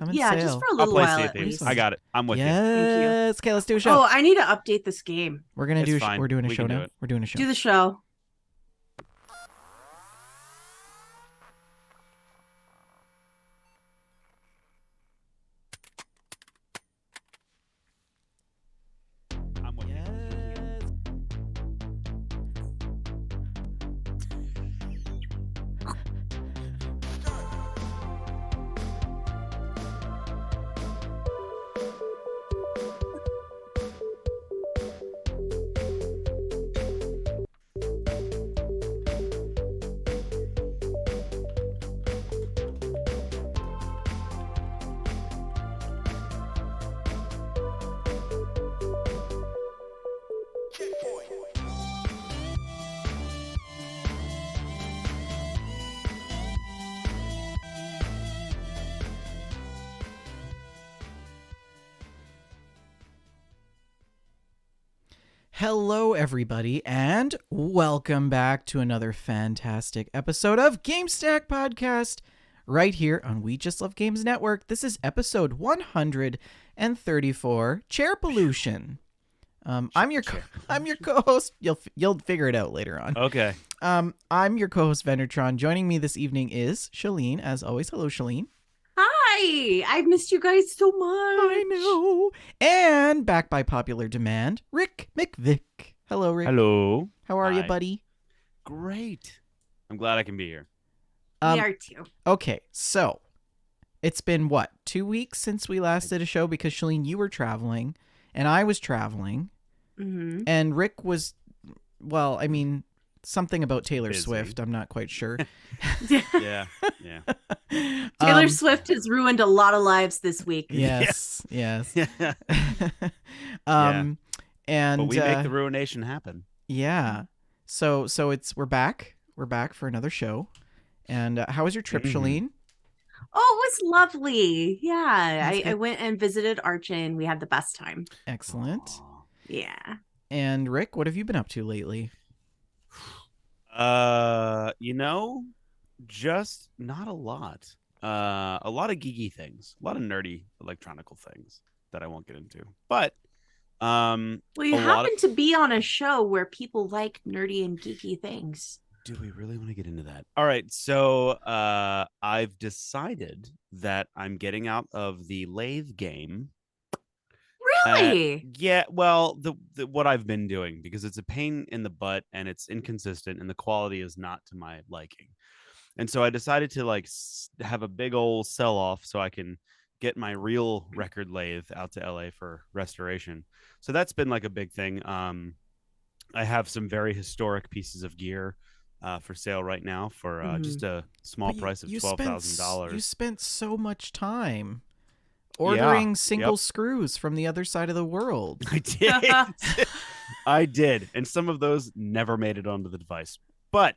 Come and Yeah, just sail. for a I'll little play while Sea of at Thieves. least. I got it. I'm with you. Yes. Okay, let's do a show. Oh, I need to update this game. We're gonna It's do. fine. We're doing a We show can do now. it. We're doing a show. Do the show. I'm with you. Yes. Hello, everybody, and welcome back to another fantastic episode of Gamestack Podcast, right here on We Just Love Games Network. This is episode 134, Chair Pollution. I'm your co-host. You'll figure it out later on. Okay. I'm your co-host Vendertron. Joining me this evening is Shalene, as always. Hello, Shalene. Hi, I've missed you guys so much. I know. And back by popular demand, Rick McVick. Hello, Rick. Hello. How are you, Hi. buddy? Great. I'm glad I can be here. We are too. Okay, so it's been, what, 2 weeks since we last did a show because, Shalene, you were traveling and I was traveling Mm-hmm. and Rick was, well, I mean, something about Taylor Busy. Swift. I'm not quite sure. Yeah. Yeah. Taylor Swift has ruined a lot of lives this week. Yes, yes. Yeah. And But we make the ruination happen. yeah. So we're back. We're back for another show. And how was your trip, Mhm. Shalene? Oh, it was lovely. Yeah, That's I good. went and visited Archon. We had the best time. Excellent. Aw. Yeah. And Rick, what have you been up to lately? Just not a lot. A lot of geeky things, a lot of nerdy electronical things that I won't get into. But Well, you a lot happen to be on a show where people like nerdy and geeky things. do we really want to get into that? All right, so I've decided that I'm getting out of the lathe game. Really? Yeah, well, the what I've been doing, because it's a pain in the butt and it's inconsistent and the quality is not to my liking. And so I decided to have a big old sell off so I can get my real record lathe out to LA for restoration. So that's been like a big thing. I have some very historic pieces of gear for sale right now for just a small But price of you $12,000. You spent so much time ordering single yep. screws from the other side of the world. I did. I did. And some of those never made it onto the device. But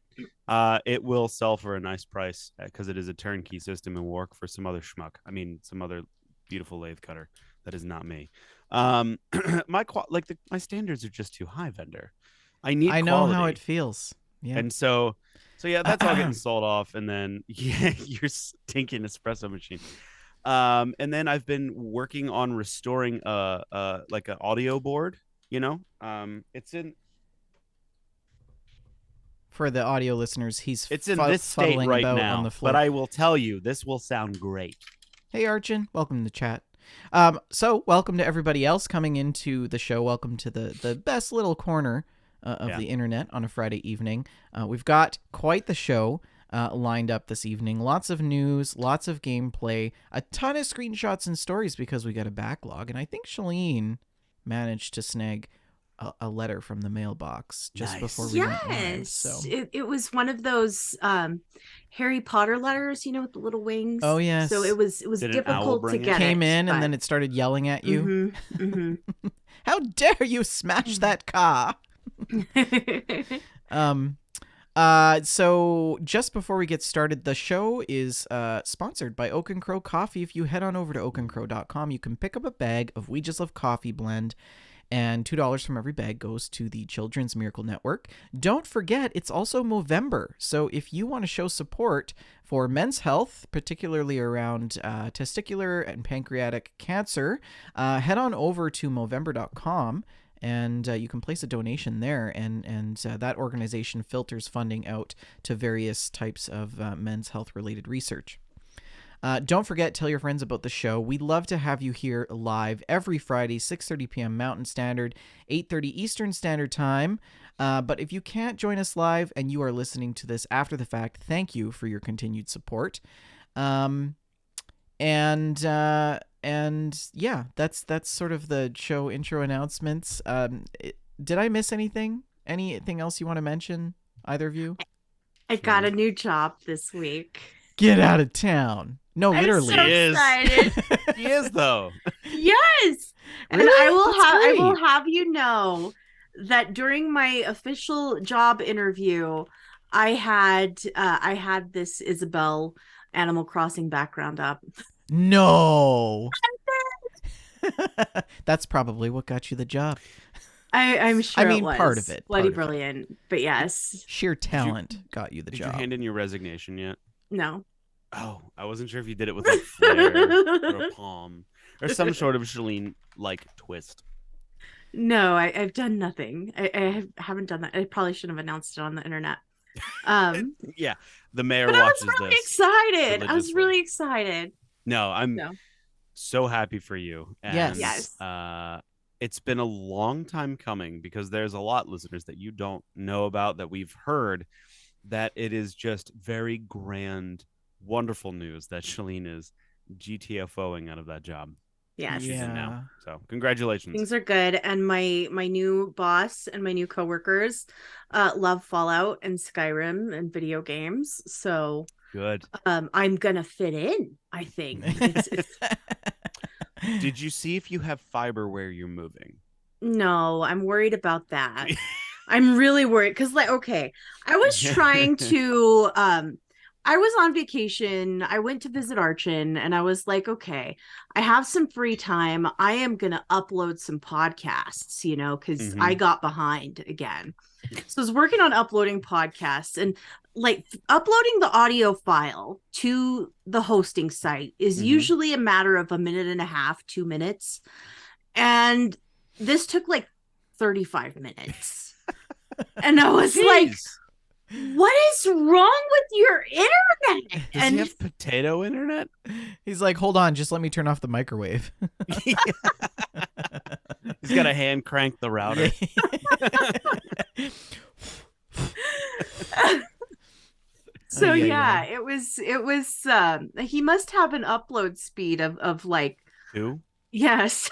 it will sell for a nice price because it is a turnkey system and will work for some other schmuck. I mean, some other beautiful lathe cutter. That is not me. My standards are just too high, vendor. I know quality. How it feels. Yeah. And so yeah, that's all getting sold off. And then your stinking espresso machine. And then I've been working on restoring like an audio board. It's in. For the audio listeners, it's in this state right now, on the floor. But I will tell you, this will sound great. Hey, Archon, welcome to the chat. So welcome to everybody else coming into the show. Welcome to the best little corner of the internet on a Friday evening. We've got quite the show lined up this evening. Lots of news, lots of gameplay, a ton of screenshots and stories because we got a backlog. And I think Shalene managed to snag a letter from the mailbox just before we went live. So it was one of those Harry Potter letters, with the little wings. Oh yes. So it was Did difficult to get. Came in and then it started yelling at you. Mm-hmm. How dare you smash that car? So just before we get started, the show is sponsored by Oak and Crow Coffee. If you head on over to oakandcrow.com, you can pick up a bag of We Just Love Coffee blend. and $2 from every bag goes to the Children's Miracle Network. Don't forget, it's also Movember, so if you want to show support for men's health, particularly around testicular and pancreatic cancer, head on over to Movember.com. And you can place a donation there, and that organization filters funding out to various types of men's health-related research. Don't forget, tell your friends about the show. We'd love to have you here live every Friday, 6:30 p.m. Mountain Standard, 8:30 Eastern Standard Time. But if you can't join us live and you are listening to this after the fact, thank you for your continued support. And yeah, that's sort of the show intro announcements. Did I miss anything? Anything else you want to mention, either of you? I got a new job this week. Get out of town. No, literally. I'm so excited. He is though. Yes. And Really? I That's will great. have you know that during my official job interview, I had this Isabel Animal Crossing background up. No. That's probably what got you the job. I'm sure I mean, it was. part of it. Bloody part of it. brilliant. But yes. Sheer talent got you the Did job. you hand in your resignation yet? No. Oh, I wasn't sure if you did it with a flare or a palm or some sort of Shalene like twist. No, I've done nothing. I haven't done that. I probably shouldn't have announced it on the internet. Yeah, the mayor But I watches was really this. excited. I was religiously. really excited. No, I'm No. so happy for you. And, Yes. Yes. It's been a long time coming because there's a lot, listeners, that you don't know about that we've heard, that it is just very grand, wonderful news that Shalene is GTFOing out of that job. Yes. She's in Yeah. now. So congratulations. Things are good. And my new boss and my new coworkers love Fallout and Skyrim and video games. So Good. I'm gonna fit in, I think. It's Did you see if you have fiber where you're moving? No, I'm worried about that. I'm really worried because, like, okay, I was trying to I was on vacation. I went to visit Archon and I was like, okay, I have some free time. I am gonna upload some podcasts, because I got behind again. So I was working on uploading podcasts, and like uploading the audio file to the hosting site is usually a matter of a minute and a half, 2 minutes. And this took like 35 minutes. And I was like, what is wrong with your internet? Does he have potato internet? He's like, hold on, just let me turn off the microwave. He's got to hand crank the router. So yeah, it was he must have an upload speed of like 2? Yes.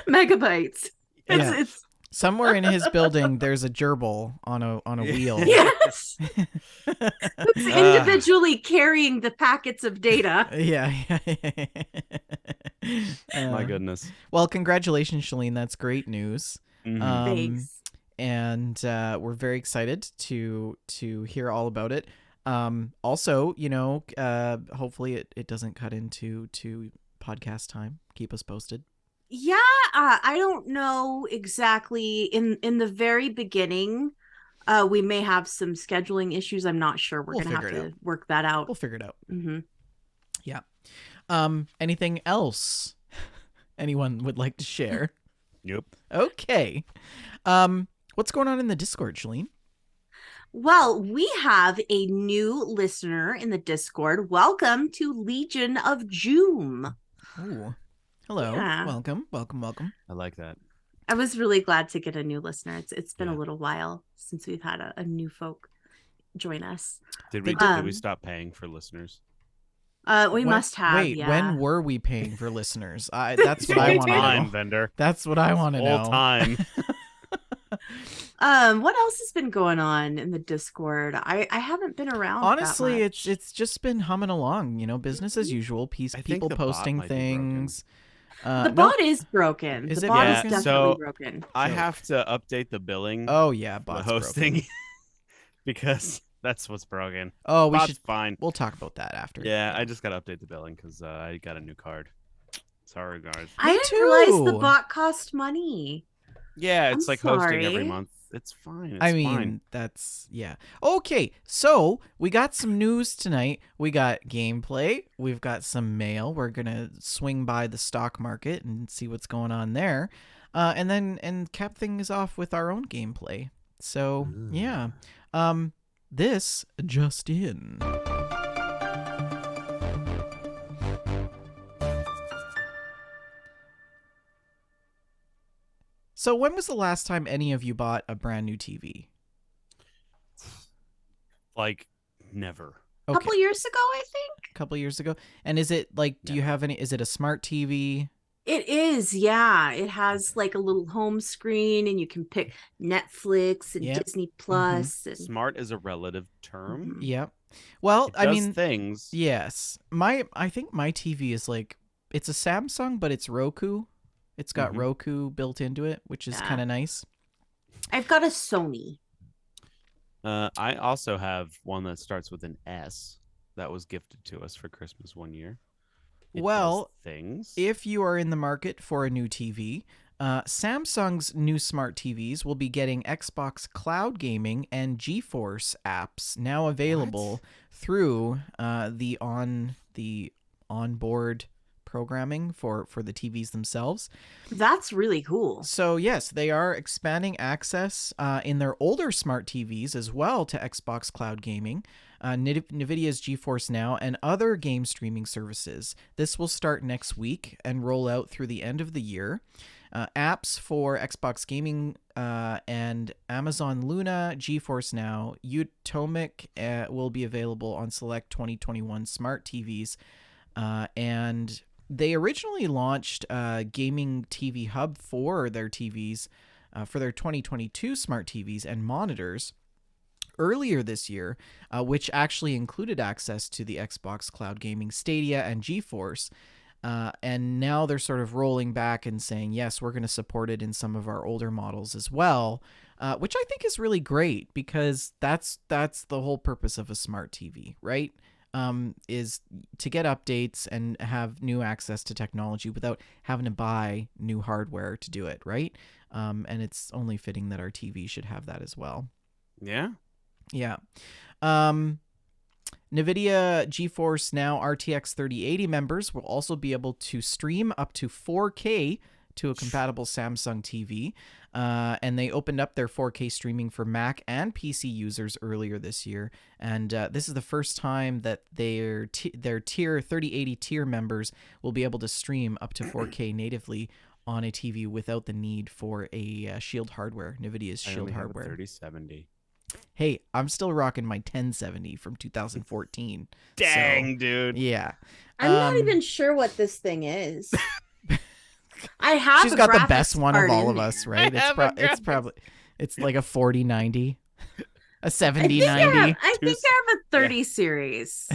Megabytes. Yeah. It's Somewhere in his building, there's a gerbil on a wheel. yes. It's individually carrying the packets of data. Yeah. My goodness. Well, congratulations, Shalene. That's great news. Thanks. And we're very excited to hear all about it. Also, hopefully it doesn't cut into podcast time. Keep us posted. Yeah, I don't know exactly. In the very beginning, we may have some scheduling issues. I'm not sure. We're gonna have to work that out. We'll figure it out. Mm-hmm. Yeah. Anything else anyone would like to share? Nope. Okay. What's going on in the Discord, Shalene? Well, we have a new listener in the Discord. Welcome to Legion of Joom. Ooh. Hello. Yeah. Welcome. I like that. I was really glad to get a new listener. It's been a little while since we've had a new folk join us. Did we stop paying for listeners? We must have. Wait, yeah. when were we paying for listeners? That's what I want to know. Vendor. That's what I want to know. All time. What else has been going on in the Discord? I haven't been around. Honestly, that much. it's just been humming along, business as usual. People posting things. The bot is broken. Is the it bot broken? is definitely broken. I have to update the billing. Oh yeah, the bot's hosting broken. because that's what's broken. Oh, Bot's fine. We'll talk about that after. Yeah, I just got to update the billing because I got a new card. Sorry, guys. I Me didn't realize the too. bot cost money. Yeah, I'm it's like hosting every sorry. month. It's fine. I It's fine. mean, that's yeah. Okay, so we got some news tonight. We got gameplay. We've got some mail. We're gonna swing by the stock market and see what's going on there, and cap things off with our own gameplay. So yeah, this just in. So when was the last time any of you bought a brand new TV? Like, never. A Okay, couple years ago, I think. a couple years ago. And is it like, do you Never. have any? Is it a smart TV? It is, yeah. It has like a little home screen, and you can pick Netflix and Yep. Disney Mm-hmm. Plus. And Smart is a relative term. Mhm. Yep. Well, It I does mean, things. yes. I think my TV is like it's a Samsung, but it's Roku. It's got Mhm. Roku built into it, which is Yeah. kind of nice. I've got a Sony. I also have one that starts with an S that was gifted to us for Christmas one year. It Well, does things. if you are in the market for a new TV, Samsung's new smart TVs will be getting Xbox Cloud Gaming and GeForce apps now available through the onboard programming for the TVs themselves. That's really cool. So yes, they are expanding access in their older smart TVs as well to Xbox Cloud Gaming, NVIDIA's GeForce Now, and other game streaming services. This will start next week and roll out through the end of the year. Apps for Xbox Gaming and Amazon Luna, GeForce Now, Utomic will be available on select 2021 smart TVs, and they originally launched Gaming TV Hub for their TVs, for their 2022 smart TVs and monitors earlier this year, which actually included access to the Xbox Cloud Gaming Stadia and GeForce. And now they're sort of rolling back and saying, yes, we're going to support it in some of our older models as well, which I think is really great because that's the whole purpose of a smart TV, right? Is to get updates and have new access to technology without having to buy new hardware to do it, right? And it's only fitting that our TV should have that as well. Yeah. Yeah. NVIDIA GeForce Now RTX 3080 members will also be able to stream up to 4K to a compatible Samsung TV. And they opened up their 4K streaming for Mac and PC users earlier this year. And this is the first time that their tier 3080 tier members will be able to stream up to 4K natively on a TV without the need for a Shield hardware, NVIDIA's I Shield only have a hardware. 3070. Hey, I'm still rocking my 1070 from 2014. Dang, dude. Yeah. I'm not even sure what this thing is. I have. She's a got the graphics best one of card all in of us, there. right? I have a It's probably it's like a 4090, a I 7090. think I have a 30 series.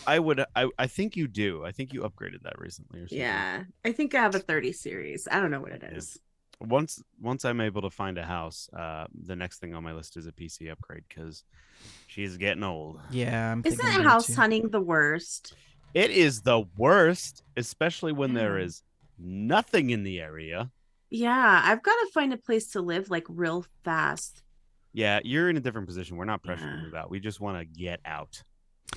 I think you do. I think you upgraded that recently or something. Yeah, I think I have a 30 series. I don't know what it is. Once I'm able to find a house, the next thing on my list is a PC upgrade because she's getting old. Yeah, I'm Isn't thinking house hunting the worst? It is the worst, especially when there Yeah. is nothing in the area. Yeah, I've got to find a place to live like real fast. Yeah, you're in a different position. We're not pressured Yeah. to move out. We just want to get out.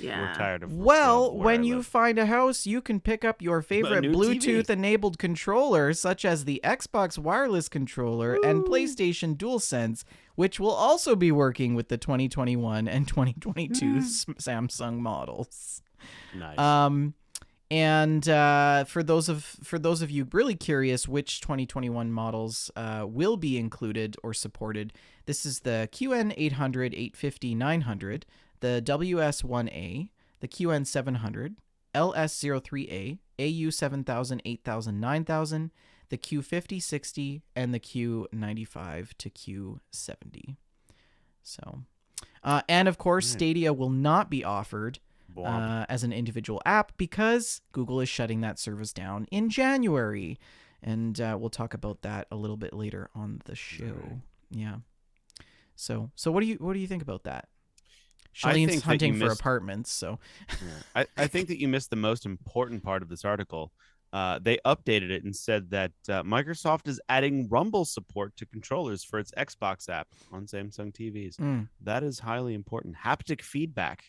Yeah. We're tired of. Well, of where when I you live. find a house, you can pick up your favorite new TV. Bluetooth-enabled controller, such as the Xbox wireless controller and Woo. PlayStation DualSense, which will also be working with the 2021 and 2022 Samsung models. Nice. And for those of you really curious which 2021 models will be included or supported, this is the QN 800, 850, 900, the WS1A, the QN 700, LS03A, AU 7000, 8000, 9000, the Q50, 60, and the Q95 to Q70. So, and of course, Right. Stadia will not be offered Blomp. as an individual app because Google is shutting that service down in January, and we'll talk about that a little bit later on the show. Right. Yeah. So what do you think about that? I Shalene's think that you hunting for missed. apartments, so Yeah. I think that you missed the most important part of this article. They updated it and said that Microsoft is adding Rumble support to controllers for its Xbox app on Samsung TVs. mm, That is highly important. Haptic feedback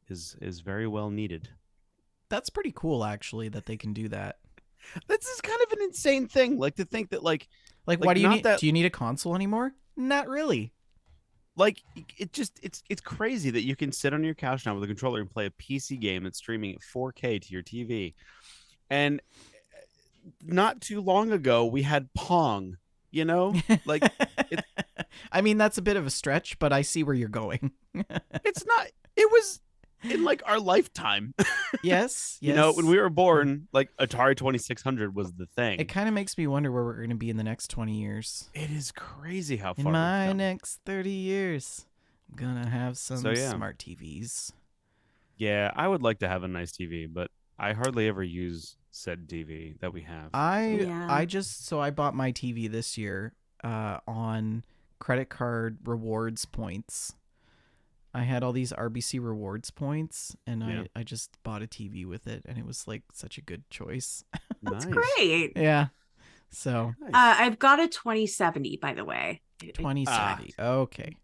is very well needed. that's pretty cool actually that they can do that. This is kind of an insane thing. Like to think that Like, why do you not need? that Do you need a console anymore? Not really. like it's crazy that you can sit on your couch now with a controller and play a PC game that's streaming at 4K to your TV. And not too long ago we had Pong, you know? Like it I mean, that's a bit of a stretch, but I see where you're going. it's not it was in like our lifetime. Yes, You yes. know, when we were born, like Atari 2600 was the thing. It kind of makes me wonder where we're going to be in the next 20 years. It is crazy how far In my we've come. next 30 years, I'm going to have some So, yeah. smart TVs. Yeah, I would like to have a nice TV, but I hardly ever use said TV that we have. I bought my TV this year on credit card rewards points. I had all these RBC rewards points, and Yeah. I just bought a TV with it, and it was like such a good choice. Nice. Great. Yeah. So Nice. I've got a 2070, by the way. 2070. Okay.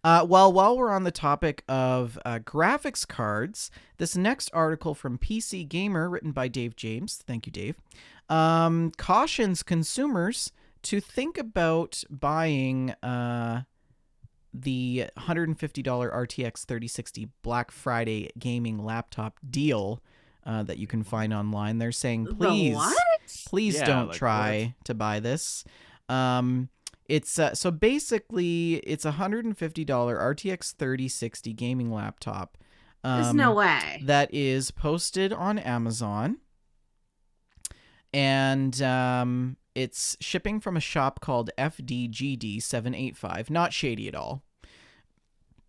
Well, while we're on the topic of graphics cards, this next article from PC Gamer, written by Dave James, thank you, Dave, cautions consumers to think about buying the $150 RTX 3060 Black Friday gaming laptop deal that you can find online. They're saying, please, Yeah, don't like try to buy this. It's so basically it's a $150 RTX 3060 gaming laptop. There's no way. That is posted on Amazon, and it's shipping from a shop called FDGD785. Not shady at all.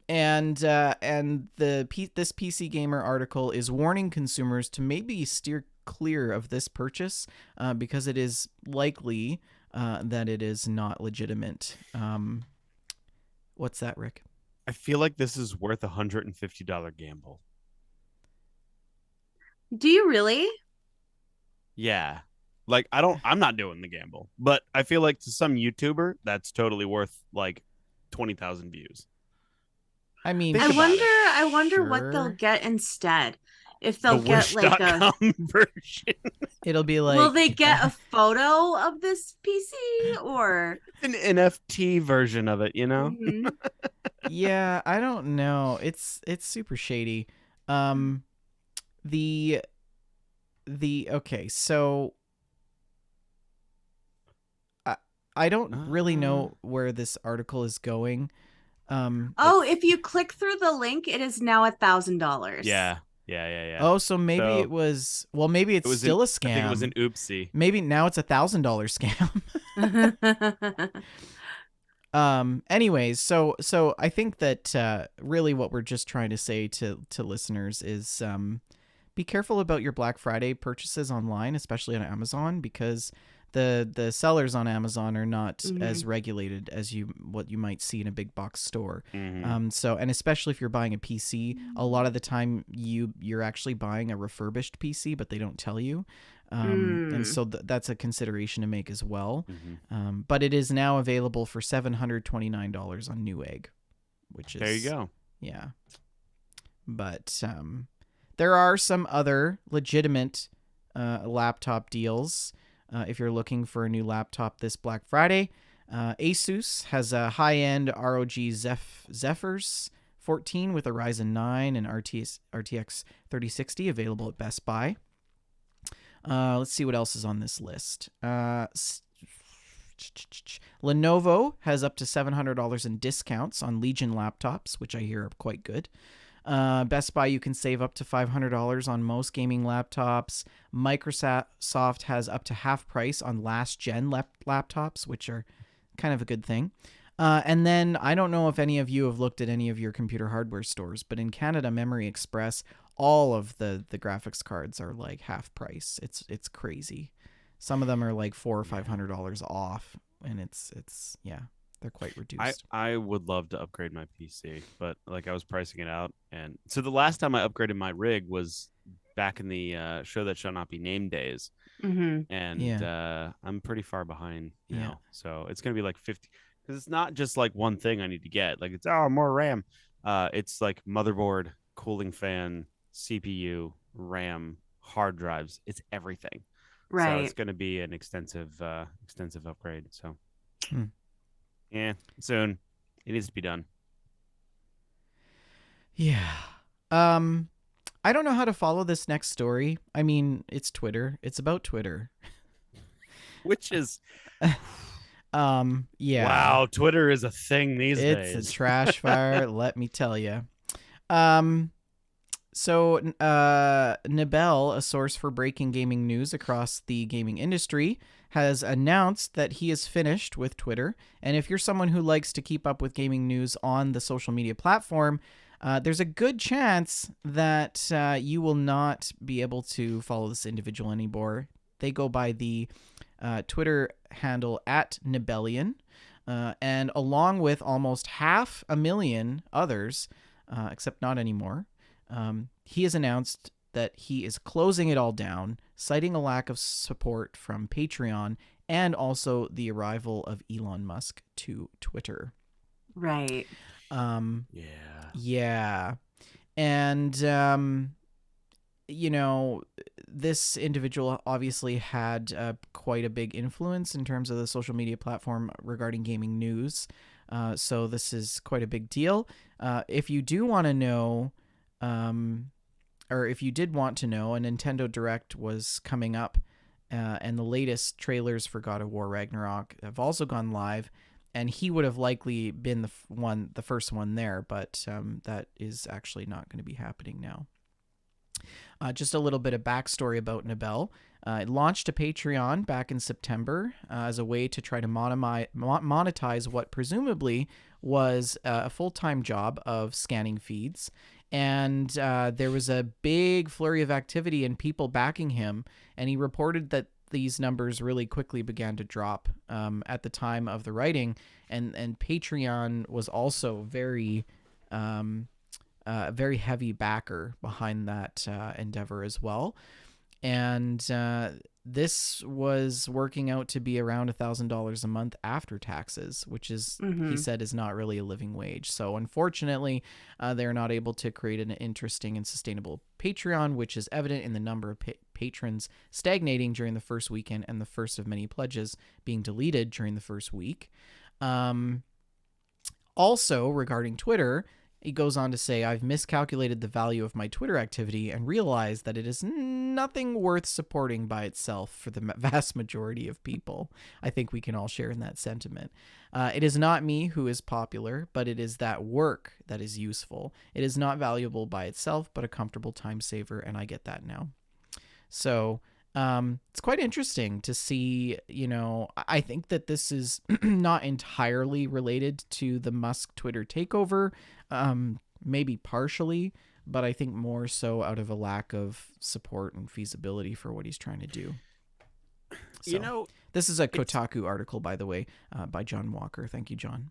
And this PC Gamer article is warning consumers to maybe steer clear of this purchase because it is likely that it is not legitimate. What's that, Rick? I feel like this is worth $150 gamble. Do you really? Yeah. Like I'm not doing the gamble, but I feel like to some YouTuber that's totally worth like 20,000 views. I mean, Think about it. I wonder what Sure. they'll get instead. If The they'll get like a Wish.com version. it'll be like, will they get a photo of this PC or An NFT version of it, you know? Mhm. yeah, I don't know. It's super shady. The okay, so I don't really know where this article is going. Oh, if you click through the link, it is now $1,000. Yeah. Oh, so maybe So- it was. Well, maybe it's still a scam. I think it was an oopsie. Maybe now it's $1,000 scam. Anyways, so I think that really what we're just trying to say to listeners is be careful about your Black Friday purchases online, especially on Amazon, because the sellers on Amazon are not as regulated as what you might see in a big box store. So, and especially if you're buying a PC, a lot of the time you're actually buying a refurbished PC, but they don't tell you. And so that's a consideration to make as well. But it is now available for $729 on Newegg, which is There you go. Yeah. But there are some other legitimate laptop deals if you're looking for a new laptop this Black Friday. Asus has a high-end ROG Zephyrus 14 with a Ryzen 9 and RTX 3060 available at Best Buy. Let's see what else is on this list. Lenovo has up to $700 in discounts on Legion laptops, which I hear are quite good. Best Buy, you can save up to $500 on most gaming laptops. Microsoft has up to half price on last-gen laptops, which are kind of a good thing. And then I don't know if any of you have looked at any of your computer hardware stores, but in Canada, Memory Express, all of the graphics cards are like half price. It's crazy. Some of them are like $400 or $500 off, and it's They're quite I reduced. I would love to upgrade my PC, but like I was pricing it out, and so the last time I upgraded my rig was back in the show that shall not be named days, Mm-hmm. and Yeah. I'm pretty far behind Yeah. now. So it's gonna be like 50, because it's not just like one thing I need to get. Like it's oh more RAM. It's like motherboard, cooling fan, CPU, RAM, hard drives. It's everything. So it's Right. gonna be an extensive upgrade. So Hmm. yeah, soon it needs to be done. Yeah. Um, I don't know how to follow this next story. I mean, it's Twitter. It's about Twitter. Which is Yeah. wow, Twitter is a thing these It's a days. trash fire, let me tell you. Um, So, Nibel, a source for breaking gaming news across the gaming industry, has announced that he is finished with Twitter. And if you're someone who likes to keep up with gaming news on the social media platform, there's a good chance that you will not be able to follow this individual anymore. They go by the Twitter handle at Nibelian, and along with almost 500,000 others, except not anymore. He has announced that he is closing it all down, citing a lack of support from Patreon and also the arrival of Elon Musk to Twitter. Right. Yeah. Yeah. And, you know, this individual obviously had quite a big influence in terms of the social media platform regarding gaming news. So this is quite a big deal. If you do want to know, or if you did want to know, a Nintendo Direct was coming up, and the latest trailers for God of War Ragnarok have also gone live, and he would have likely been the first one there, but that is actually not going to be happening now. Just a little bit of backstory about Nibel. It launched a Patreon back in September as a way to try to monetize what presumably was a full-time job of scanning feeds. And there was a big flurry of activity and people backing him. And he reported that these numbers really quickly began to drop at the time of the writing. And Patreon was also very heavy backer behind that endeavor as well. And this was working out to be around $1,000 a month after taxes, which is, he said, is not really a living wage. So unfortunately, they're not able to create an interesting and sustainable Patreon, which is evident in the number of patrons stagnating during the first weekend and the first of many pledges being deleted during the first week. Also, regarding Twitter, he goes on to say, I've miscalculated the value of my Twitter activity and realized that it is nothing worth supporting by itself for the vast majority of people. I think we can all share in that sentiment. It is not me who is popular, but it is that work that is useful. It is not valuable by itself, but a comfortable time saver, and I get that now. So it's quite interesting to see, I think that this is not entirely related to the Musk Twitter takeover, maybe partially, but I think more so out of a lack of support and feasibility for what he's trying to do. So, this is a Kotaku article, by the way, by John Walker. Thank you, John.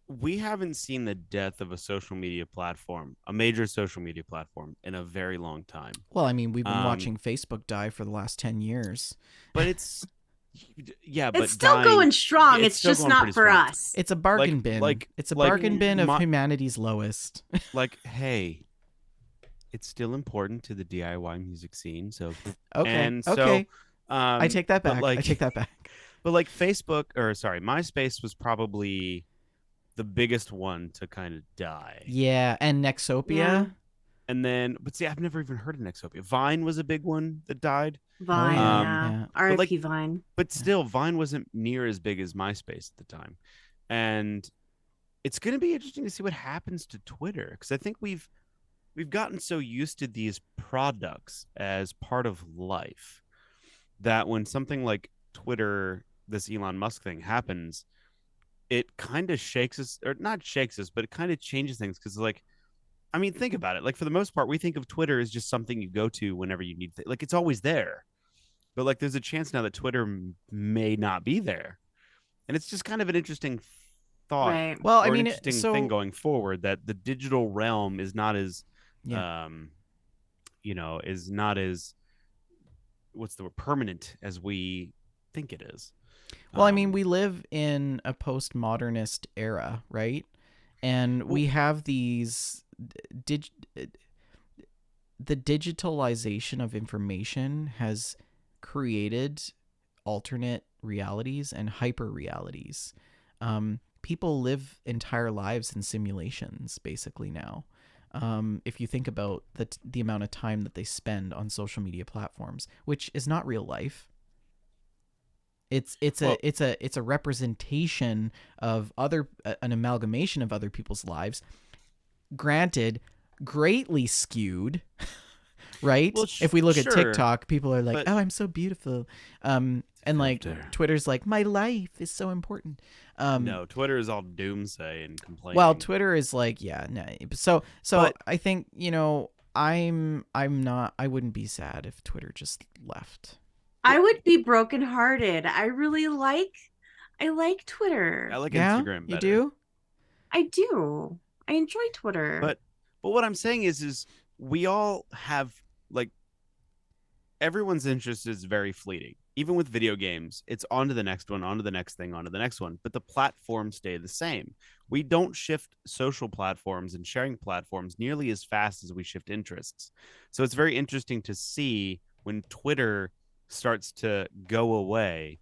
We haven't seen the death of a social media platform, a major social media platform, in a very long time. Well, I mean, we've been watching Facebook die for the last 10 years. But it's still going strong. It's still just not for strong. us. It's a bargain bin. It's a bargain bin of humanity's lowest. Hey, it's still important to the DIY music scene. So okay. I take that back. I take that back. But MySpace was probably the biggest one to kind of die. Yeah, and Nexopia. Yeah. And then, but see, I've never even heard of Nexopia. Vine was a big one that died. Vine, yeah. R.I.P. Vine. But still, Vine wasn't near as big as MySpace at the time. And it's going to be interesting to see what happens to Twitter, because I think we've gotten so used to these products as part of life that when something like Twitter, this Elon Musk thing happens, it kind of shakes us, or not shakes us, but it kind of changes things. Because think about it. For the most part, we think of Twitter as just something you go to whenever you need it's always there. But there's a chance now that Twitter may not be there. And it's just kind of an interesting thought Right. Well, I or an mean, interesting thing so going forward, that the digital realm is not as yeah. um is not as, what's the word, permanent as we think it is. Well, I mean, we live in a postmodernist era, right? And Well, we have these dig- the digitalization of information has created alternate realities and hyper realities. People live entire lives in simulations basically now. If you think about the amount of time that they spend on social media platforms, which is not real life. well, It's a representation of an amalgamation of other people's lives. Granted, greatly skewed, right? well, If we look at sure, TikTok, people are like, but "Oh, I'm so beautiful," and like filter. Twitter's like, "My life is so important." No, Twitter is all doomsay and Well, complaining. Twitter is like, yeah, no. So But I think I'm not. I wouldn't be sad if Twitter just left. I would be brokenhearted. I like I Twitter. like Yeah, Instagram you better. do. I do. I enjoy Twitter. But what I'm saying is we all have, like, everyone's interest is very fleeting. Even with video games, it's on to the next one, on to the next thing, on to the next one. But the platforms stay the same. We don't shift social platforms and sharing platforms nearly as fast as we shift interests. So it's very interesting to see when Twitter starts to go away.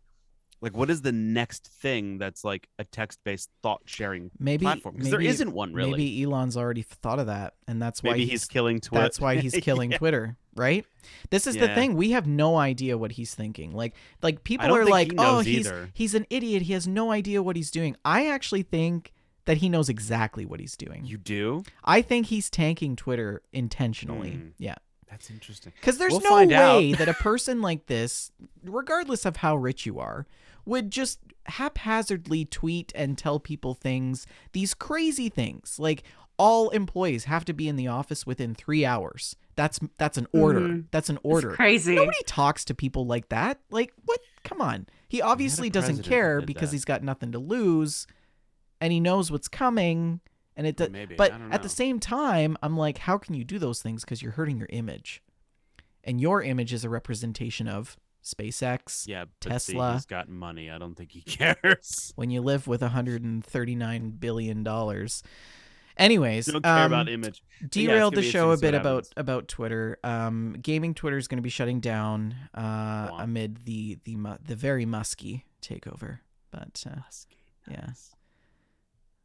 Like, what is the next thing that's like a text-based thought sharing Maybe platform? Because there maybe isn't one really. maybe Elon's already thought of that, and Maybe he's killing Twitter. that's why he's killing Yeah. Twitter, right? This is the Yeah. thing. We have no idea what he's thinking. Like I people don't are think like, he "Oh, knows either. he's an idiot. He has no idea what he's doing." I actually think that he knows exactly what he's doing. You do? I think he's tanking Twitter intentionally. Hmm. Yeah. That's interesting. Because there's We'll no find out. way that a person like this, regardless of how rich you are, would just haphazardly tweet and tell people things, these crazy things. Like, all employees have to be in the office within 3 hours. That's an order. Mhm. That's an It's order. crazy. Nobody talks to people like that. Like, what? Come on. He obviously doesn't president that care did because that. he's got nothing to lose, and he knows what's coming. And it, Maybe. but I don't at the know. same time, I'm like, how can you do those things? Because you're hurting your image, and your image is a representation of SpaceX, Yeah, but Tesla. See, he's got money. I don't think he cares. When you live with $139 billion. Anyways, Don't care about image. But yeah, it's derailed gonna the be show a interesting to see bit what happens. about Twitter. Gaming Twitter is going to be shutting down Womp. amid the very musky takeover. But Husky. yeah. Nice.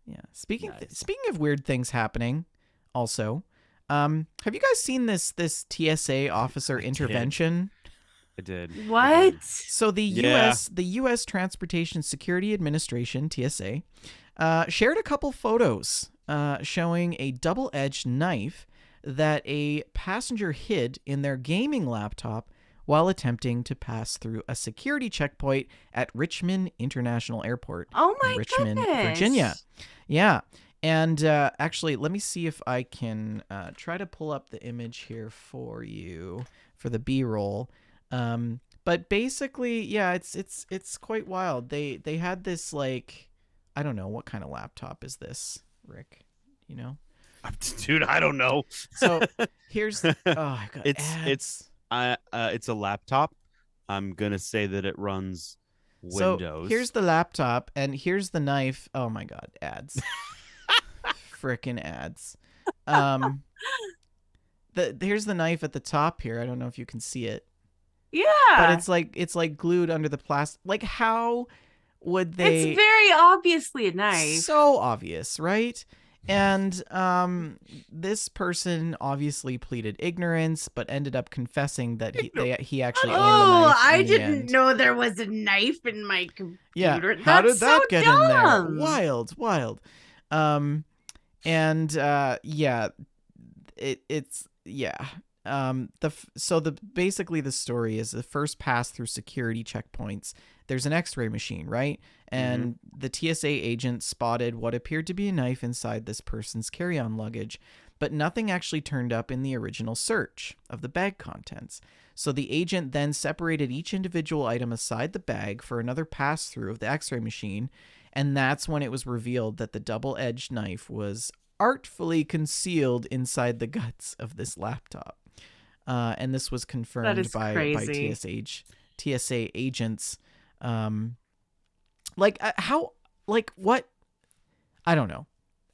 yeah, Nice. speaking of weird things happening, also, have you guys seen this TSA officer I did. intervention? I did. I What? did. So the Yeah. U.S. Transportation Security Administration (TSA) shared a couple photos showing a double-edged knife that a passenger hid in their gaming laptop while attempting to pass through a security checkpoint at Richmond International Airport Oh in my Richmond, goodness. Virginia. Yeah. And actually, let me see if I can try to pull up the image here for you for the B-roll. But basically, yeah, it's quite wild. They had this, like, I don't know, what kind of laptop is this, Rick? You know? Dude, I don't know. So here's I got it's a laptop. I'm gonna say that it runs Windows. So here's the laptop and here's the knife. Oh my god, ads. Frickin' ads. Here's the knife at the top here. I don't know if you can see it. Yeah. But it's like glued under the plastic. Like, how would they? It's very obviously a knife. So obvious, right? And this person obviously pleaded ignorance, but ended up confessing that he actually owned the Oh, knife. I in the didn't end. know there was a knife in my computer. Yeah, That's how did that so get dumb. in there? Wild. And yeah, it's yeah. Basically the story is the first pass through security checkpoints. There's an X-ray machine, right? And the TSA agent spotted what appeared to be a knife inside this person's carry-on luggage. but nothing actually turned up in the original search of the bag contents. So the agent then separated each individual item aside the bag for another pass through of the x-ray machine, and that's when it was revealed that the double-edged knife was artfully concealed inside the guts of this laptop. And this was confirmed by TSA agents. What? I don't know.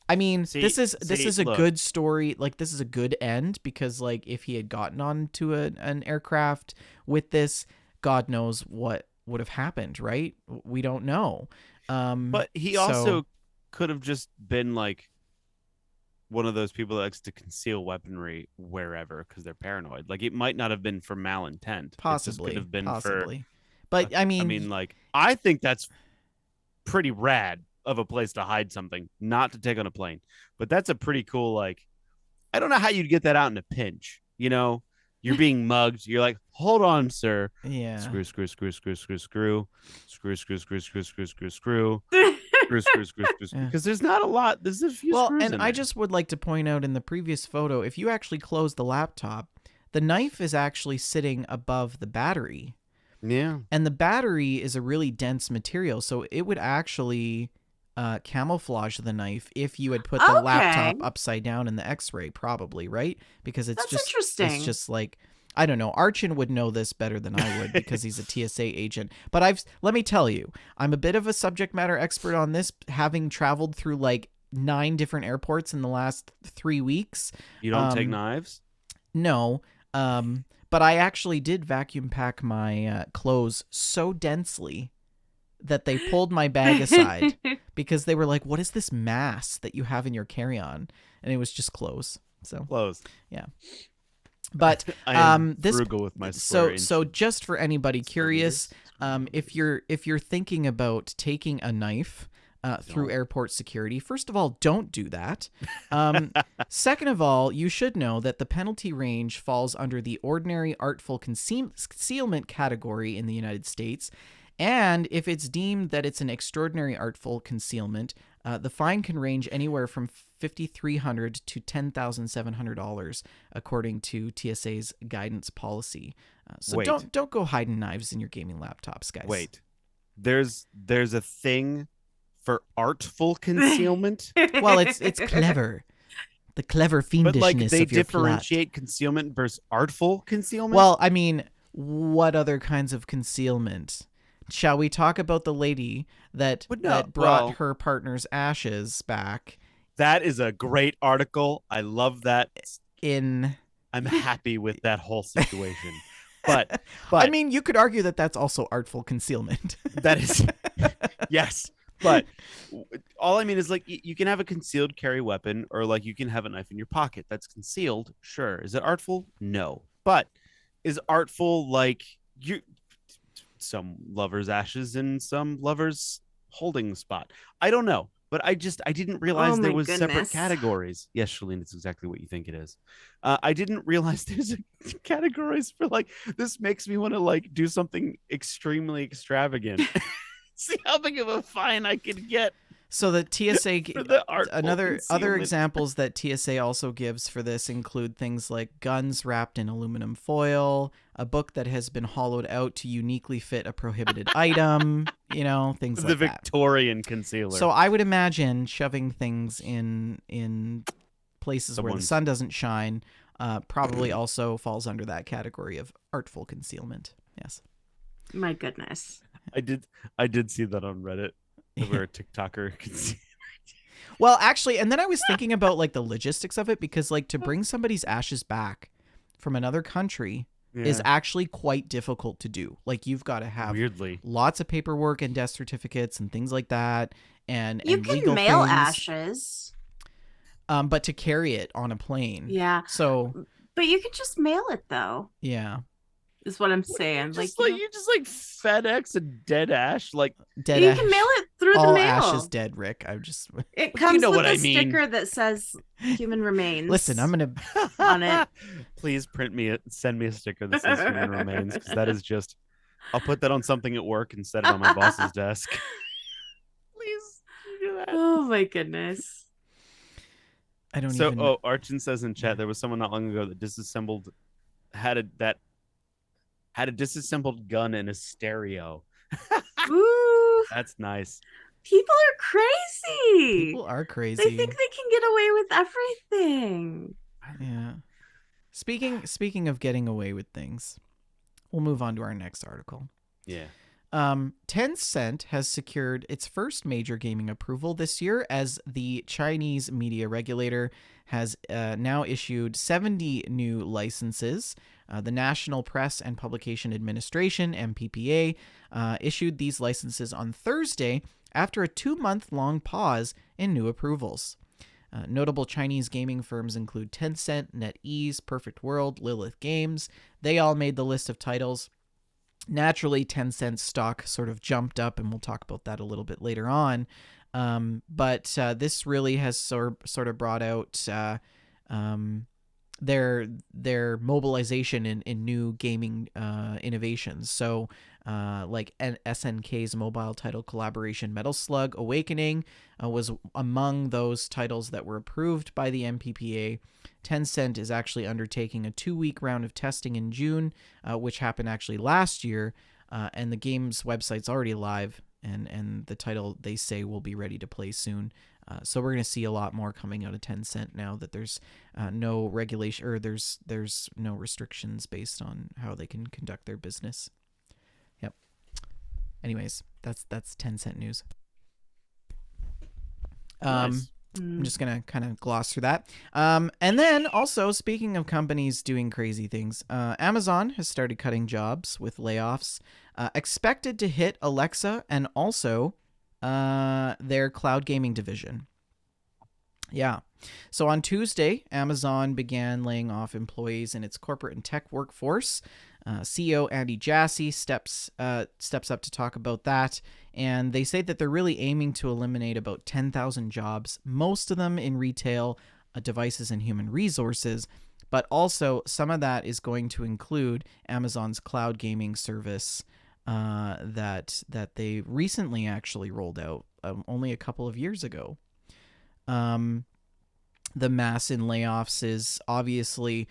I mean, this is a good story. Like, this is a good end, because like if he had gotten onto an aircraft with this, God knows what would have happened, right? We don't know. But he also could have just been like one of those people that likes to conceal weaponry wherever because they're paranoid. Like, it might not have been for malintent. Possibly, it just could have been possibly. But I mean, like, I think that's pretty rad of a place to hide something, not to take on a plane. But that's a pretty cool, like, I don't know how you'd get that out in a pinch. You know, you're being mugged. You're like, hold on, sir. Yeah. Screw. Because there's not a lot. There's a few screws in I just would like to point out in the previous photo, if you actually close the laptop, the knife is actually sitting above the battery. Yeah. And the battery is a really dense material, so it would actually camouflage the knife if you had put the laptop upside down in the x-ray, probably, right? Because it's interesting. It's just like, I don't know. Archon would know this better than I would because he's a TSA agent. But let me tell you, I'm a bit of a subject matter expert on this, having traveled through like 9 different airports in the last 3 weeks. You don't take knives? No. But I actually did vacuum pack my clothes so densely that they pulled my bag aside because they were like, what is this mass that you have in your carry-on? And it was just clothes. So clothes. Yeah. But I am frugal with my so just for anybody curious, if you're thinking about taking a knife through airport security, first of all, don't do that. Second of all, you should know that the penalty range falls under the ordinary artful concealment category in the United States. And if it's deemed that it's an extraordinary artful concealment, the fine can range anywhere from $5,300 to $10,700, according to TSA's guidance policy. So don't go hiding knives in your gaming laptops, guys. Wait, there's a thing for artful concealment? Well, it's clever. The clever fiendishness but like they of your differentiate concealment versus artful concealment? Well, I mean, what other kinds of concealment? Shall we talk about the lady that brought her partner's ashes back? That is a great article. I love that. I'm happy with that whole situation. But I mean, you could argue that that's also artful concealment. That is, yes. But all I mean is, like, you can have a concealed carry weapon, or like you can have a knife in your pocket that's concealed. Sure. Is it artful? No. But is artful like some lover's ashes in some lover's holding spot? I don't know. But I didn't realize there was separate categories. Yes, Shalene, it's exactly what you think it is. I didn't realize there's categories for, like, this makes me want to like do something extremely extravagant. See how big of a fine I could get. So the TSA, other examples that TSA also gives for this include things like guns wrapped in aluminum foil, a book that has been hollowed out to uniquely fit a prohibited item, things like that. The Victorian concealer. So I would imagine shoving things in places where the sun doesn't shine probably also falls under that category of artful concealment. Yes. My goodness. I did see that on Reddit. Where a TikToker can see. Well, actually, and then I was thinking about like the logistics of it, because like to bring somebody's ashes back from another country is actually quite difficult to do. Like, you've got to have lots of paperwork and death certificates and things like that, and you can legal mail things. ashes. But to carry it on a plane. Yeah. So. But you can just mail it though. Yeah. Is what I'm saying. You just FedEx a dead ash, like dead ash. You can mail it through the mail. All ash is dead, Rick. It comes with a sticker that says "human remains." Listen, I'm gonna on it. Please send me a sticker that says "human remains," because that is just. I'll put that on something at work and set it on my boss's desk. Please do that. Oh my goodness. I don't So, even know. Archon says in chat there was someone not long ago that had a that had a disassembled gun in a stereo. Ooh, That's nice. people are crazy. People are They think crazy. they can get away with everything. Yeah. Speaking of getting away with things, we'll move on to our next article. Yeah. Tencent has secured its first major gaming approval this year as the Chinese media regulator has now issued 70 new licenses. The National Press and Publication Administration, MPPA, issued these licenses on Thursday after a 2-month-long pause in new approvals. Notable Chinese gaming firms include Tencent, NetEase, Perfect World, Lilith Games. They all made the list of titles. Naturally, Tencent stock sort of jumped up, and we'll talk about that a little bit later on. But this really has sort of brought out their mobilization in new gaming innovations. So, like SNK's mobile title collaboration Metal Slug Awakening was among those titles that were approved by the MPPA. Tencent is actually undertaking a 2-week round of testing in June, which happened actually last year, and the game's website's already live, and the title, they say, will be ready to play soon. So we're going to see a lot more coming out of Tencent now that there's no regulation, or there's no restrictions based on how they can conduct their business. Yep. Anyways, that's Tencent news. Nice. I'm just going to kind of gloss through that. And then also, speaking of companies doing crazy things, Amazon has started cutting jobs with layoffs, expected to hit Alexa and also their cloud gaming division. Yeah. So on Tuesday, Amazon began laying off employees in its corporate and tech workforce. CEO Andy Jassy steps up to talk about that, and they say that they're really aiming to eliminate about 10,000 jobs, most of them in retail, devices, and human resources. But also, some of that is going to include Amazon's cloud gaming service that they recently actually rolled out only a couple of years ago. The mass in layoffs is obviously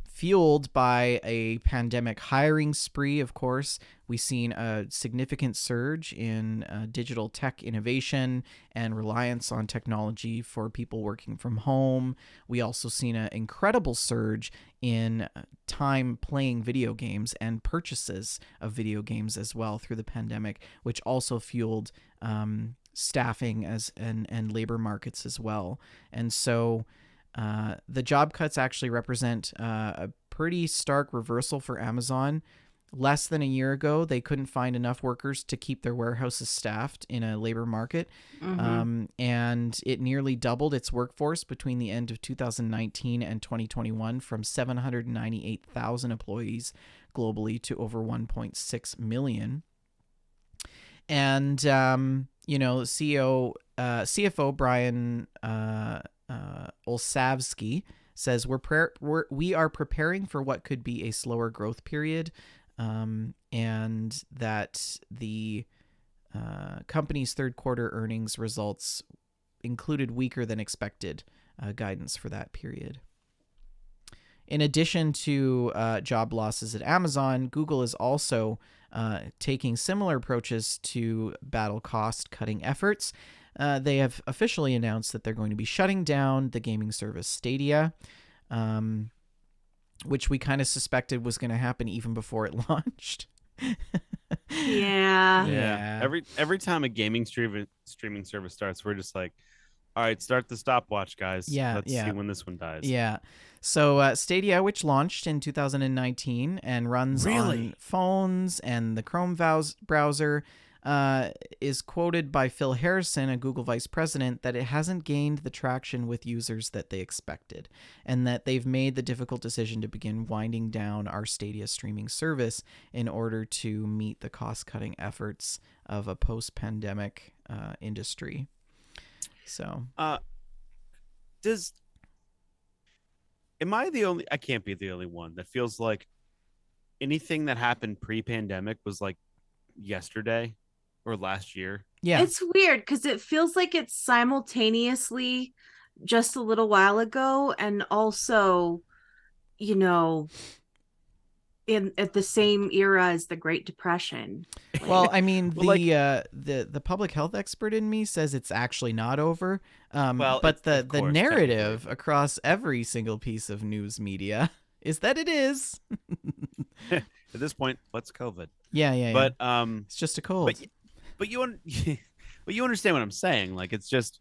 fueled by a pandemic hiring spree, of course. We've seen a significant surge in digital tech innovation and reliance on technology for people working from home. We also seen an incredible surge in time playing video games and purchases of video games as well through the pandemic, which also fueled staffing and labor markets as well. And so the job cuts actually represent a pretty stark reversal for Amazon. Less than a year ago, they couldn't find enough workers to keep their warehouses staffed in a labor market. And it nearly doubled its workforce between the end of 2019 and 2021 from 798,000 employees globally to over 1.6 million. And, CFO Brian Olsavsky says we are preparing for what could be a slower growth period, and that the company's third quarter earnings results included weaker than expected guidance for that period. In addition to job losses at Amazon, Google is also taking similar approaches to battle cost-cutting efforts. They have officially announced that they're going to be shutting down the gaming service Stadia, which we kind of suspected was going to happen even before it launched. Yeah. Every time a gaming streaming service starts, we're just like, all right, start the stopwatch, guys. Let's see when this one dies. Yeah. So Stadia, which launched in 2019 and runs on phones and the Chrome browser, is quoted by Phil Harrison, a Google vice president, that it hasn't gained the traction with users that they expected, and that they've made the difficult decision to begin winding down our Stadia streaming service in order to meet the cost-cutting efforts of a post-pandemic industry. So, am I the only? I can't be the only one that feels like anything that happened pre-pandemic was like yesterday or last year. Yeah, it's weird because it feels like it's simultaneously just a little while ago, and also, you know, in at the same era as the Great Depression. Well, Like, I mean, Well, like, the public health expert in me says it's actually not over. well, But it's the of the course technically. narrative across every single piece of news media is that it is. At this point, what's COVID? Yeah, yeah, yeah. But It's just a but cold. but but you understand what I'm saying? Like it's just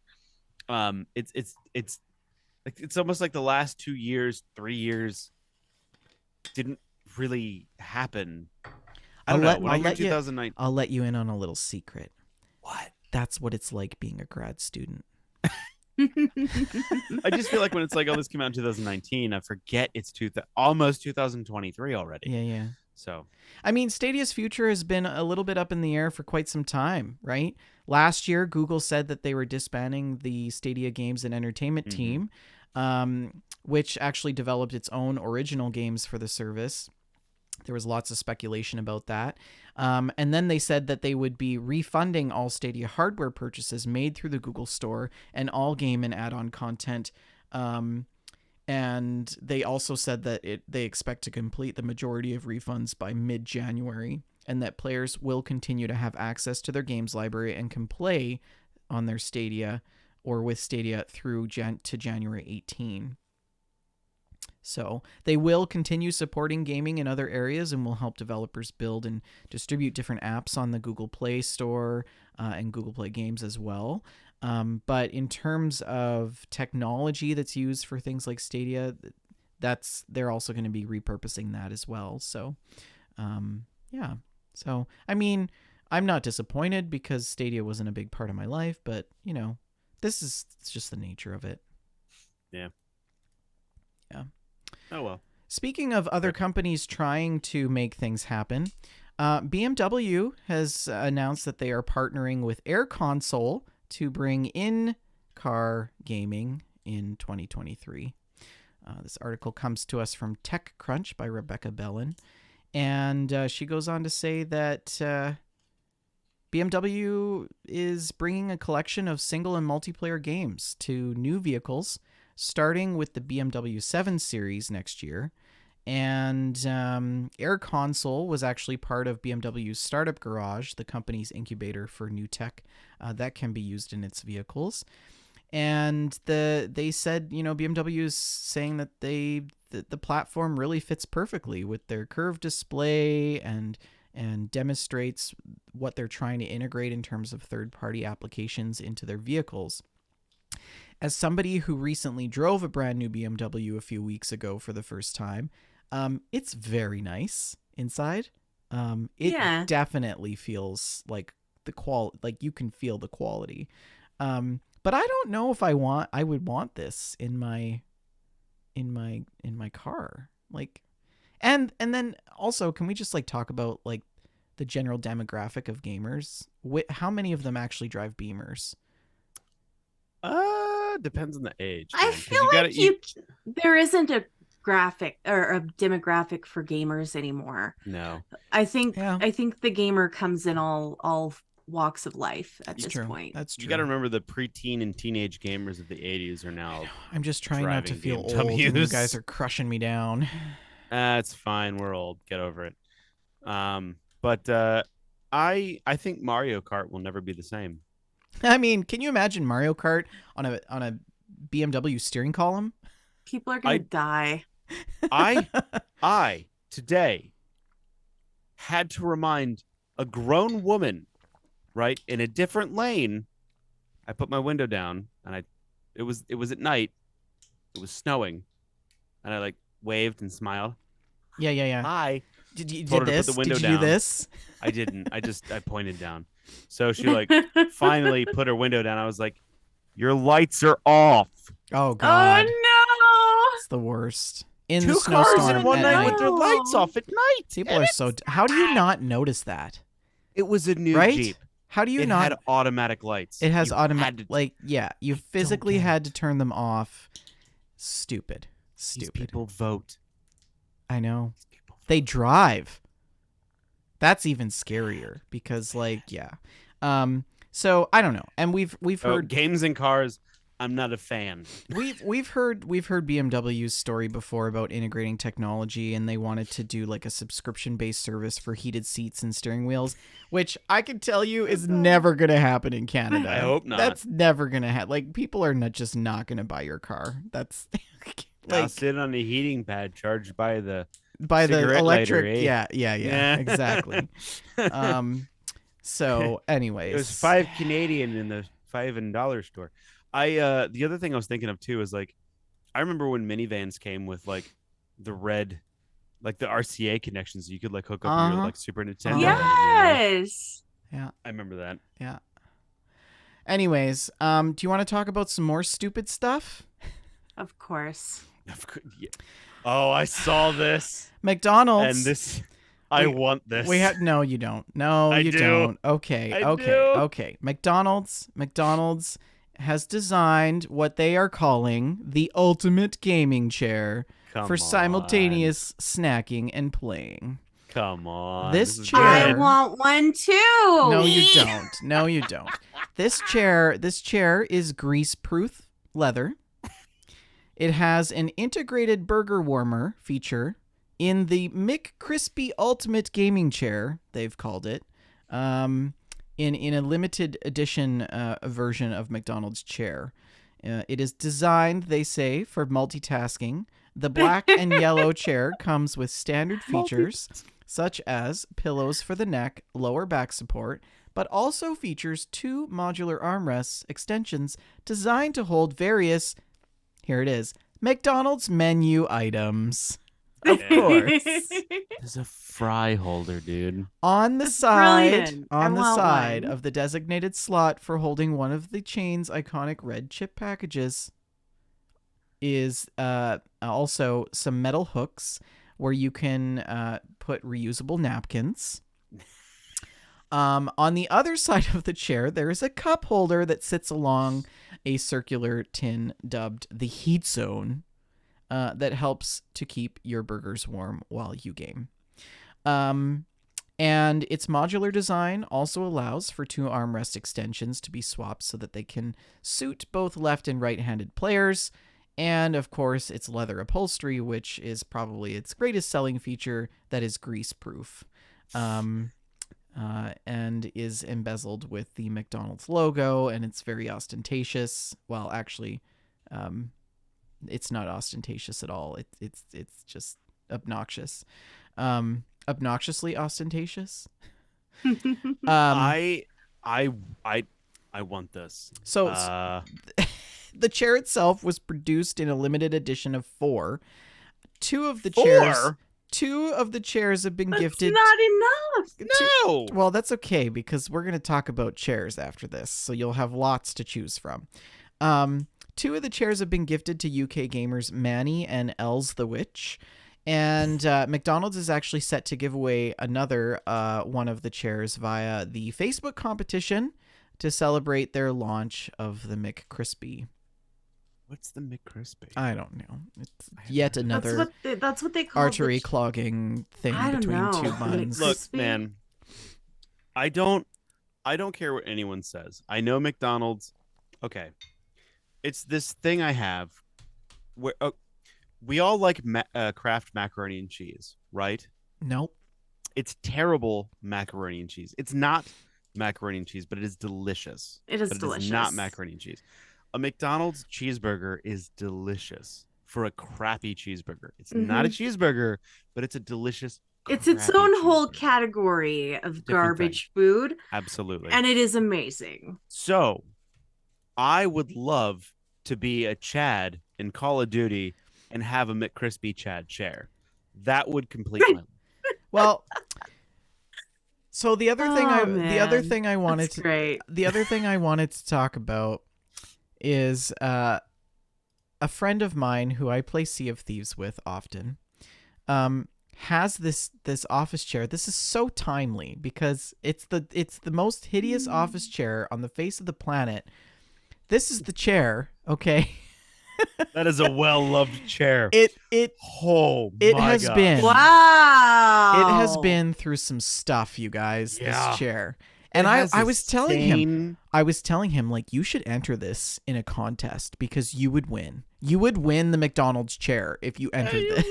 it's like it's almost like the last 2 years, 3 years didn't really happen. I I'll don't know. let When I I'll hear let you 2009, I'll let you in on a little secret. what? That's what it's like being a grad student. I just feel like when it's like, oh, this came out in 2019, I forget it's almost 2023 already. Yeah, yeah. So, I mean, Stadia's future has been a little bit up in the air for quite some time, right? Last year, Google said that they were disbanding the Stadia Games and Entertainment mhm. team, which actually developed its own original games for the service. There was lots of speculation about that. And then they said that they would be refunding all Stadia hardware purchases made through the Google Store and all game and add on content. And they also said that they expect to complete the majority of refunds by mid-January, and that players will continue to have access to their games library and can play on their Stadia or with Stadia through to January 18. So they will continue supporting gaming in other areas and will help developers build and distribute different apps on the Google Play Store and Google Play Games as well. But in terms of technology that's used for things like Stadia, they're also going to be repurposing that as well. So, yeah. So I mean, I'm not disappointed because Stadia wasn't a big part of my life, but it's just the nature of it. Yeah. Yeah. Oh well. Speaking of other companies trying to make things happen, BMW has announced that they are partnering with Air Console to bring in-car gaming in 2023. This article comes to us from TechCrunch by Rebecca Bellin, and she goes on to say that BMW is bringing a collection of single and multiplayer games to new vehicles, starting with the BMW 7 Series next year. And Air Console was actually part of BMW's Startup Garage, the company's incubator for new tech that can be used in its vehicles. And they said, BMW is saying that the platform really fits perfectly with their curved display and demonstrates what they're trying to integrate in terms of third-party applications into their vehicles. As somebody who recently drove a brand new BMW a few weeks ago for the first time, it's very nice inside. It yeah. definitely feels like like you can feel the quality. But I don't know if I would want this in my car. Like, and then also, can we just like talk about like the general demographic of gamers? How many of them actually drive Beamers? Depends on the age, I man. feel Because you got like to you. there isn't a graphic or a demographic for gamers anymore. No, I think Yeah, I think the gamer comes in all walks of life at that's this true. point. That's you true. got to remember the preteen and teenage gamers of the '80s are I know. now I'm just trying not to driving feel old, and you guys BMWs. are crushing me down. It's fine. We're old. Get over it. But I think Mario Kart will never be the same. I mean, can you imagine Mario Kart on a BMW steering column? People are gonna I die. I I today had to remind a grown woman, right, in a different lane. I put my window down and it was at night. It was snowing. And I like waved and smiled. Yeah, yeah, yeah. Hi. Did you Told did her to put the this? Did window you do down. this? I didn't. I pointed down. So she like finally put her window down. I was like, "Your lights are off." Oh Oh God, no! it's the worst. In the Two cars Oh in snowstorm one at night with night, their lights no! off at night. people And are so. How do you not notice that? it was a new Right? Jeep. How do you It not? had automatic lights. It has You automatic. had to. Like, yeah, you I don't physically get had to it. turn them off. Stupid. These Stupid. people vote. I know. These people They vote. drive. That's even scarier because, like, yeah. So I don't know, and we've Oh, heard. games and cars. I'm not a fan. We've heard BMW's story before about integrating technology, and they wanted to do like a subscription-based service for heated seats and steering wheels, which I can tell you is never going to happen in Canada. I hope not. That's never going to happen. Like, people are not going to buy your car. That's I'll like sit on a heating pad charged by the electric. lighter, eh? Yeah, exactly. So, anyways, It was $5 Canadian in the $5 store. The other thing I was thinking of too is like, I remember when minivans came with like the red, like the RCA connections, you could like hook up your like Super Nintendo. Yes. Yeah, I remember that. Yeah. Anyways, do you want to talk about some more stupid stuff? Of course. Yeah. Oh, I saw this. McDonald's. And this, I want this. No, you don't. No, you don't. Okay. Okay. McDonald's has designed what they are calling the ultimate gaming chair for simultaneous snacking and playing. Come on. This chair. I want one too. No, you don't. No, you don't. This chair is grease-proof leather. It has an integrated burger warmer feature in the McCrispy Ultimate Gaming Chair, they've called it, in a limited edition version of McDonald's chair. It is designed, they say, for multitasking. The black and yellow chair comes with standard features such as pillows for the neck, lower back support, but also features 2 modular armrests extensions designed to hold various, here it is, McDonald's menu items. Of course. There's a fry holder, dude. On the side, one. of the designated slot for holding one of the chain's iconic red chip packages is also some metal hooks where you can put reusable napkins. On the other side of the chair, there is a cup holder that sits along a circular tin dubbed the heat zone that helps to keep your burgers warm while you game. And its modular design also allows for 2 armrest extensions to be swapped so that they can suit both left and right-handed players. And, of course, its leather upholstery, which is probably its greatest selling feature, that is grease-proof. And is embezzled with the McDonald's logo, and it's very ostentatious. Well, actually, it's not ostentatious at all. It's just obnoxious. Obnoxiously ostentatious. I want this. So the chair itself was produced in a limited edition of 4. 2 of the chairs have been gifted. Not enough. No. Well, that's okay because we're going to talk about chairs after this, so you'll have lots to choose from. 2 of the chairs have been gifted to UK gamers Manny and Els the Witch, and McDonald's is actually set to give away another one of the chairs via the Facebook competition to celebrate their launch of the McCrispy. What's the McCrispy? I don't know. It's yet another that's what they call artery clogging thing between 2 buns. Look, man, I don't care what anyone says. I know McDonald's. Okay, it's this thing I have where we all like Kraft macaroni and cheese, right? Nope. It's terrible macaroni and cheese. It's not macaroni and cheese, but it is delicious. It is delicious. It is not macaroni and cheese. A McDonald's cheeseburger is delicious for a crappy cheeseburger. It's not a cheeseburger, but it's a delicious. It's its own whole category of garbage food. Absolutely. And it is amazing. So I would love to be a Chad in Call of Duty and have a McCrispy Chad chair. That would complete my life. Well, so the other thing I wanted to talk about is a friend of mine who I play Sea of Thieves with often has this office chair. This is so timely because it's the most hideous office chair on the face of the planet. This is the chair, okay? That is a well-loved chair. It has been. Wow. It has been through some stuff, you guys, this chair. And It I, has I a was telling him, stain. like, you should enter this in a contest because you would win. You would win the McDonald's chair if you entered you this.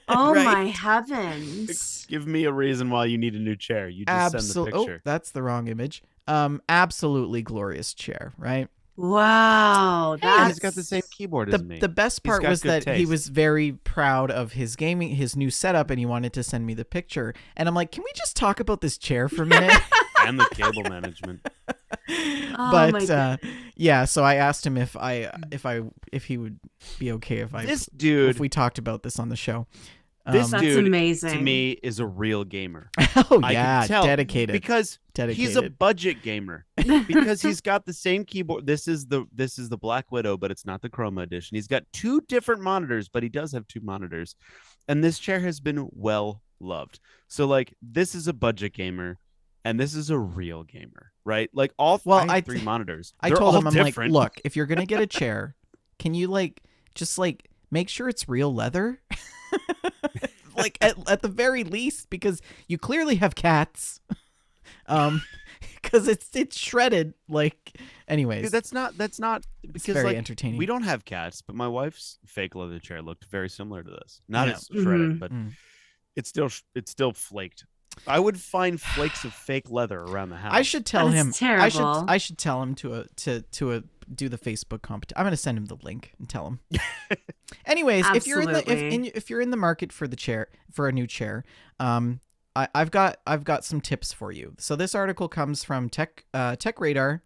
Oh Right? my heavens. Give me a reason why you need a new chair. You just send the Oh, picture. that's the wrong image. Absolutely glorious chair, right? Wow. And That's he's got the same keyboard as me. The best He's part got was good that he taste. was very proud of his new setup, and he wanted to send me the picture. And I'm like, can we just talk about this chair for a minute? And the cable management. Oh my But yeah, so I asked him if he would be okay This dude, if we talked about this on the show. this That's dude, amazing. to me, is a real gamer. Oh I yeah, can tell dedicated. because he's a budget gamer. Because he's got the same keyboard. This is the Black Widow, but it's not the Chroma edition. He's got two different monitors, but he does have two monitors, and this chair has been well loved. So like, this is a budget gamer, and this is a real gamer, right? Like I have three monitors. I They're told all him, I'm different. like, look, if you're gonna get a chair, can you just make sure it's real leather? Like at the very least, because you clearly have cats. Because it's shredded. Like, anyways, Dude, that's not it's because very like entertaining. we don't have cats, but my wife's fake leather chair looked very similar to this. Not Yeah. as shredded, Mhm. but Mm. it's still flaked. I would find flakes of fake leather around the house. I should tell That's him. terrible. I should tell him to do the Facebook competition. I'm gonna send him the link and tell him. Anyways, if you're in the market for a new chair, I've got some tips for you. So this article comes from Tech Radar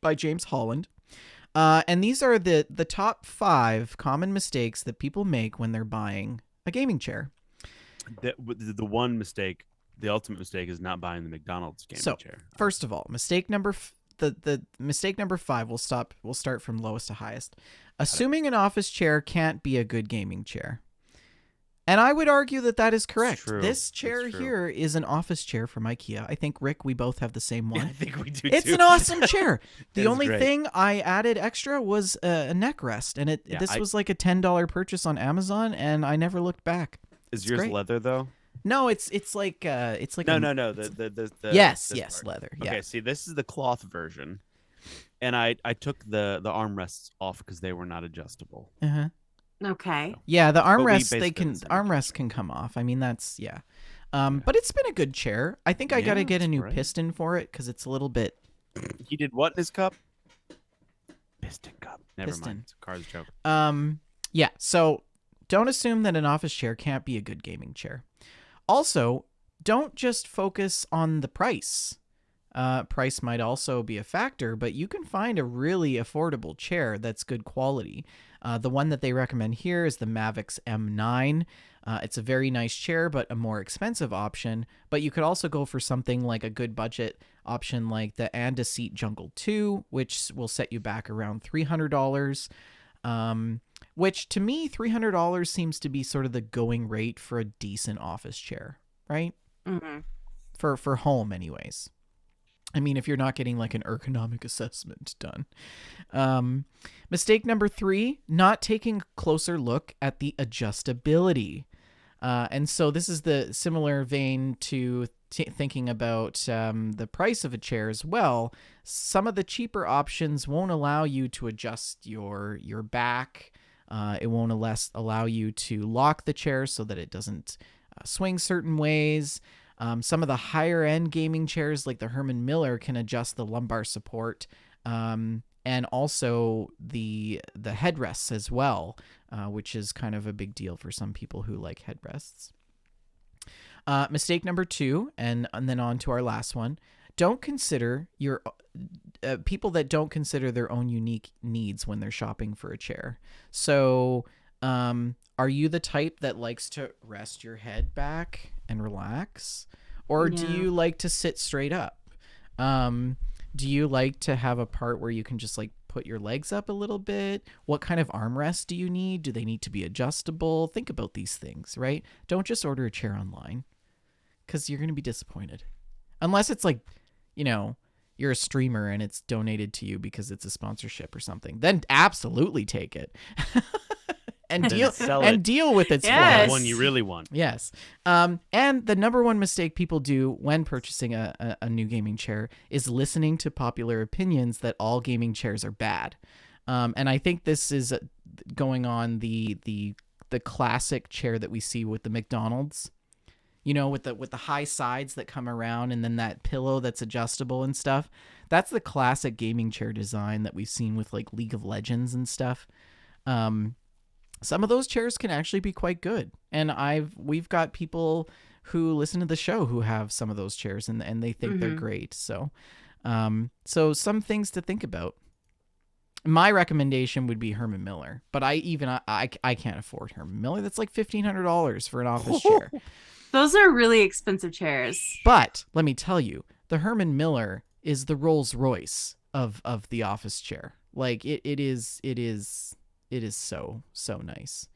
by James Holland. And these are the top 5 common mistakes that people make when they're buying a gaming chair. The one mistake, the ultimate mistake, is not buying the McDonald's gaming chair. First of all, mistake number the mistake number 5. We'll start from lowest to highest. Assuming an office chair can't be a good gaming chair. And I would argue that is correct. True. This chair here is an office chair from IKEA. I think, Rick, we both have the same one. I think we do. It's too. an awesome chair. The It is only great. thing I added extra was a neck rest, and this was like a $10 purchase on Amazon, and I never looked back. Is It's yours great. leather though? No, it's like No. The yes, this yes, part. leather. Yeah. Okay, see, this is the cloth version, and I took the armrests off because they were not adjustable. Uh-huh. Okay. Yeah, the But we armrests basically have the same armrests can come off. I mean, that's yeah. But it's been a good chair. I think I got to Yeah, get a it's new great. piston for it because it's a little bit. He did what in his cup? Piston cup. Never Piston. mind. It's a car's joke. Yeah. So don't assume that an office chair can't be a good gaming chair. Also, don't just focus on the price. Price might also be a factor, but you can find a really affordable chair that's good quality. The one that they recommend here is the Mavix M9. It's a very nice chair, but a more expensive option. But you could also go for something like a good budget option like the And-A-Seat Jungle 2, which will set you back around $300. Which to me, $300 seems to be sort of the going rate for a decent office chair, right? Mm-hmm. For home, anyways. I mean, if you're not getting like an ergonomic assessment done. Mistake number 3, not taking a closer look at the adjustability. And so this is the similar vein to thinking about the price of a chair as well. Some of the cheaper options won't allow you to adjust your back. It won't allow you to lock the chair so that it doesn't swing certain ways. Some of the higher end gaming chairs like the Herman Miller can adjust the lumbar support and also the headrests as well, which is kind of a big deal for some people who like headrests. Mistake number 2, and then on to our last one. Don't consider your people that don't consider their own unique needs when they're shopping for a chair. So, are you the type that likes to rest your head back and relax? Or do you like to sit straight up? Do you like to have a part where you can just like put your legs up a little bit? What kind of armrest do you need? Do they need to be adjustable? Think about these things, right? Don't just order a chair online because you're going to be disappointed. Unless it's like, you're a streamer and it's donated to you because it's a sponsorship or something. Then absolutely take it. and then sell it deal with its for Yes. the one you really want. Yes. And the number one mistake people do when purchasing a new gaming chair is listening to popular opinions that all gaming chairs are bad. And I think this is going on the classic chair that we see with the McDonald's, you know, with the high sides that come around and then that pillow that's adjustable and stuff. That's the classic gaming chair design that we've seen with like League of Legends and stuff. Some of those chairs can actually be quite good. And we've got people who listen to the show who have some of those chairs and they think they're great. So some things to think about. My recommendation would be Herman Miller, but I can't afford Herman Miller. That's like $1,500 for an office chair. Those are really expensive chairs. But let me tell you, the Herman Miller is the Rolls Royce of the office chair. Like it is so nice.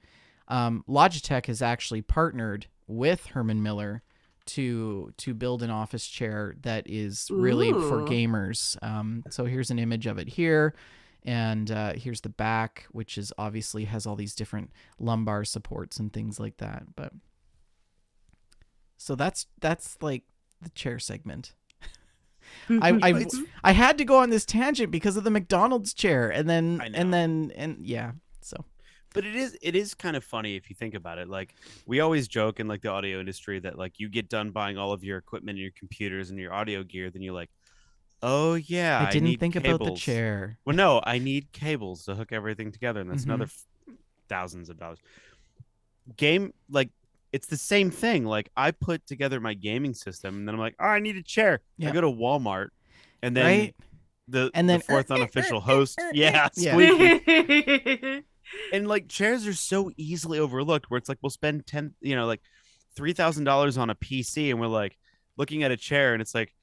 Logitech has actually partnered with Herman Miller to build an office chair that is really for gamers. So here's an image of it here. And here's the back, which is obviously has all these different lumbar supports and things like that. But so that's like the chair segment. I had to go on this tangent because of the McDonald's chair, and yeah. So, but it is kind of funny if you think about it. Like we always joke in like the audio industry that like you get done buying all of your equipment and your computers and your audio gear, then you're like, oh yeah, I didn't need think cables. about the chair. Well, no, I need cables to hook everything together, and that's another thousands of dollars. It's the same thing. Like I put together my gaming system, and then I'm like, oh, I need a chair. Yep. I go to Walmart, and then Right? the fourth unofficial host, squeaky. And like chairs are so easily overlooked. Where it's like we'll spend $3,000 on a PC, and we're like looking at a chair, and it's like.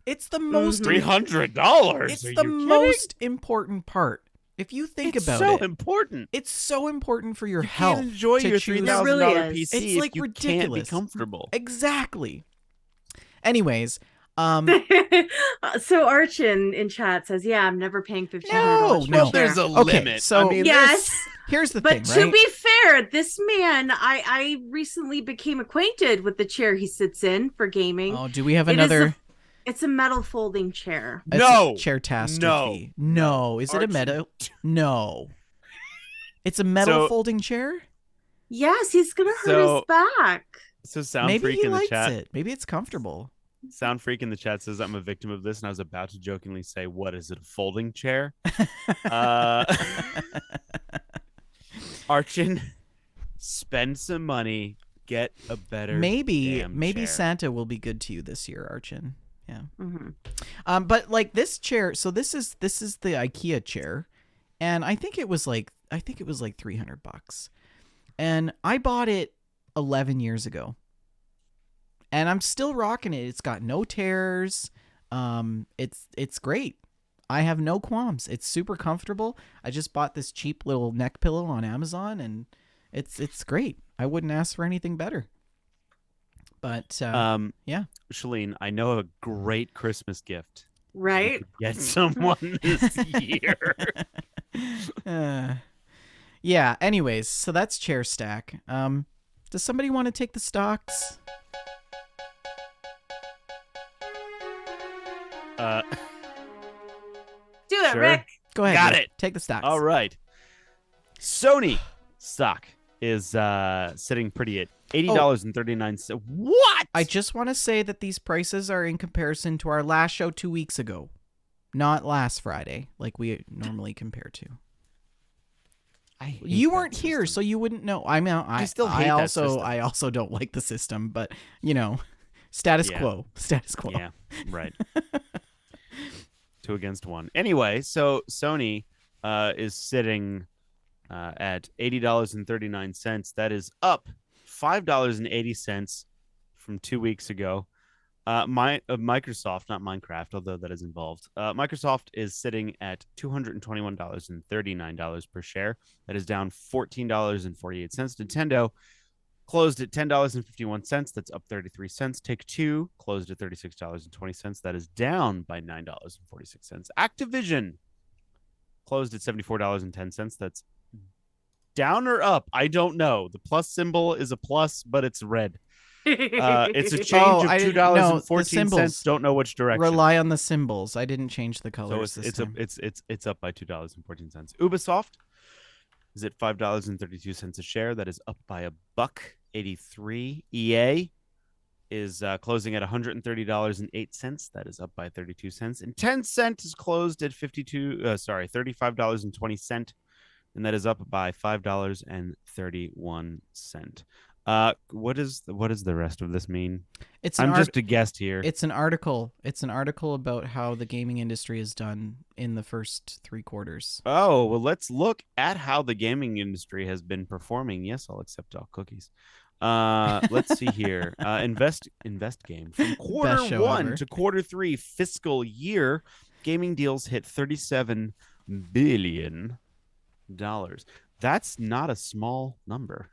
It's the most $300. It's the most important part. If you think about it, it's so important. It's so important for your you health. Can't enjoy your $3,000 really PC it's if like you ridiculous. Can't be comfortable. Exactly. Anyways, so Archon in chat says, "Yeah, I'm never paying $1,500." No, there's a limit. So I mean, yes. Here's the but thing, right? to be fair, this man, I recently became acquainted with the chair he sits in for gaming. Oh, do we have another? It's a metal folding chair. No. Chair catastrophe. No. Is it a metal? No. It's a metal folding chair? Yes, he's gonna hurt his back. So Sound Maybe Freak he in the likes chat. it. Maybe it's comfortable. Sound Freak in the chat says I'm a victim of this, and I was about to jokingly say, "What is it? A folding chair?" Archon, spend some money, get a better. Maybe chair. Santa will be good to you this year, Archon. Yeah. Mm-hmm. But like this chair, so this is the IKEA chair, and I think it was like $300, and I bought it 11 years ago, and I'm still rocking it. It's got no tears. It's great. I have no qualms. It's super comfortable. I just bought this cheap little neck pillow on Amazon, and it's great. I wouldn't ask for anything better. But yeah, Shalene, I know a great Christmas gift. Right? Get someone this year. Yeah. Anyways, so that's Chair Stack. Does somebody want to take the stocks? Do it, Sure. Rick. Go ahead. Got Rick. it. Take the stocks. All right. Sony stock is sitting pretty at $80.39. What? I just want to say that these prices are in comparison to our last show 2 weeks ago, not last Friday, like we normally compare to. You weren't here, so you wouldn't know. I mean, I also don't like the system, but status quo. Yeah, right. 2 against 1. Anyway, so Sony is sitting at $80.39. That is up $5.80 from 2 weeks ago. Microsoft, not Minecraft, although that is involved. Microsoft is sitting at $221.39 per share. That is down $14.48. Nintendo closed at $10.51. That's up 33 cents. Take-Two closed at $36.20. That is down by $9.46. Activision closed at $74.10. That's Down or up? I don't know. The plus symbol is a plus, but it's red. It's a change of I $2 didn't know and the 14 cents. symbols. Don't know which direction. Rely on the symbols. I didn't change the So colors this time. it's up by $2.14. Ubisoft is at $5.32 a share. That is up by $1.83. EA is closing at $130.08. That is up by 32 cents. And Tencent is closed at $35.20, and that is up by $5.31. What is the rest of this mean? I'm just a guest here. It's an article. It's an article about how the gaming industry is done in the first 3 quarters. Oh, well, let's look at how the gaming industry has been performing. Yes, I'll accept all cookies. Let's see here. Invest game from Q1 to Q3 fiscal year. Gaming deals hit $37 billion. That's not a small number.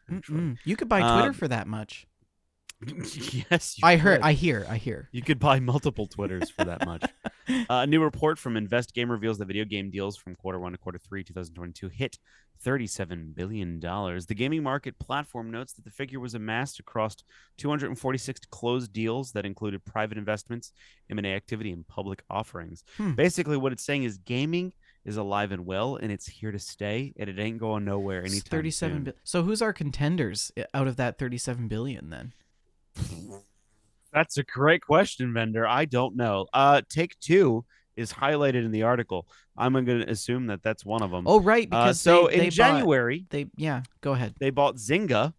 You could buy Twitter for that much. Yes, I hear. You could buy multiple Twitters for that much. A new report from Invest Game reveals that video game deals from Q1 to Q3 2022 hit $37 billion. The gaming market platform notes that the figure was amassed across 246 closed deals that included private investments, M&A activity, and public offerings. Basically, what it's saying is gaming is alive and well, and it's here to stay, and it ain't going nowhere anytime soon. So who's our contenders out of that 37 billion then? That's a great question, Vendor. I don't know. Take-Two is highlighted in the article. I'm going to assume that that's one of them. Oh, right, because in January, go ahead. They bought Zynga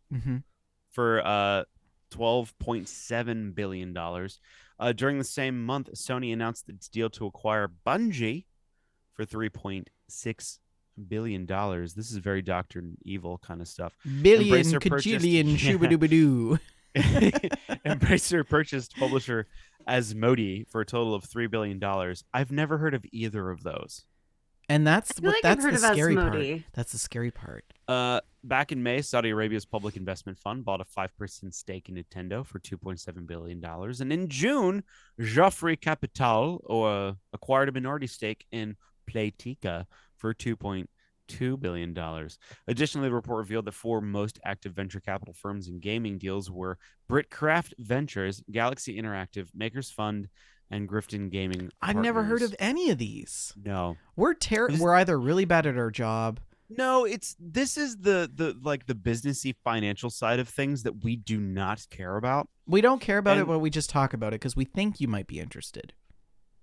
for $12.7 billion. During the same month, Sony announced its deal to acquire Bungie for $3.6 billion. This is very Dr. Evil kind of stuff. Billion, cajillion, shooba-dooba-doo. Embracer purchased publisher Asmodee for a total of $3 billion. I've never heard of either of those. And that's the scary part. That's the scary part. Back in May, Saudi Arabia's public investment fund bought a 5% stake in Nintendo for $2.7 billion. And in June, Joffre Capital acquired a minority stake in Playtika for $2.2 billion. Additionally, the report revealed that 4 most active venture capital firms in gaming deals were Britcraft Ventures, Galaxy Interactive, Makers Fund, and Grifton Gaming. I've never heard of any of these. No. We're either really bad at our job. No, this is the businessy financial side of things that we do not care about. We don't care about it, but we just talk about it because we think you might be interested.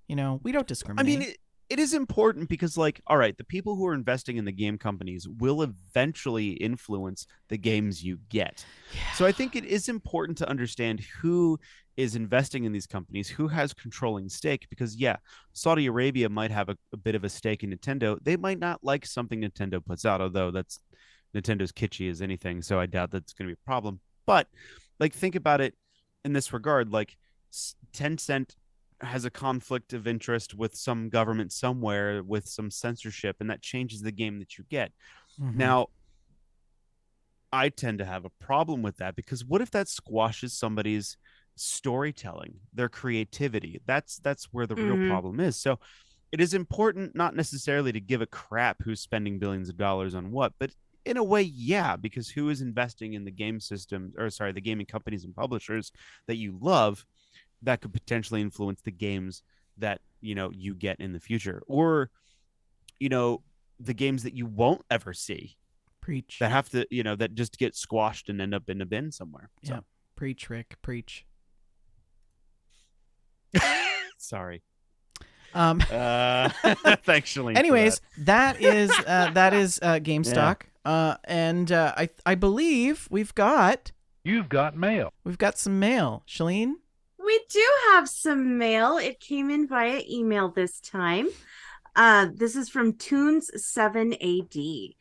We don't discriminate. I mean, it is important because, all right, the people who are investing in the game companies will eventually influence the games you get. Yeah. So I think it is important to understand who is investing in these companies, who has controlling stake, because, Saudi Arabia might have a bit of a stake in Nintendo. They might not like something Nintendo puts out, although Nintendo's kitschy as anything, so I doubt that's going to be a problem. But, think about it in this regard. Tencent has a conflict of interest with some government somewhere with some censorship, and that changes the game that you get. Now, I tend to have a problem with that because what if that squashes somebody's storytelling, their creativity? That's where the real problem is. So it is important not necessarily to give a crap who's spending billions of dollars on what, but in a way, because who is investing in the game systems, the gaming companies and publishers that you love, that could potentially influence the games that you get in the future, or the games that you won't ever see. Preach. That have to that just get squashed and end up in a bin somewhere. Yeah. Preach, Rick. Preach. Sorry. Thanks, Shalene. Anyways, that is Gamestack. And I believe you've got mail. We've got some mail, Shalene. We do have some mail. It came in via email this time. This is from Toons7AD.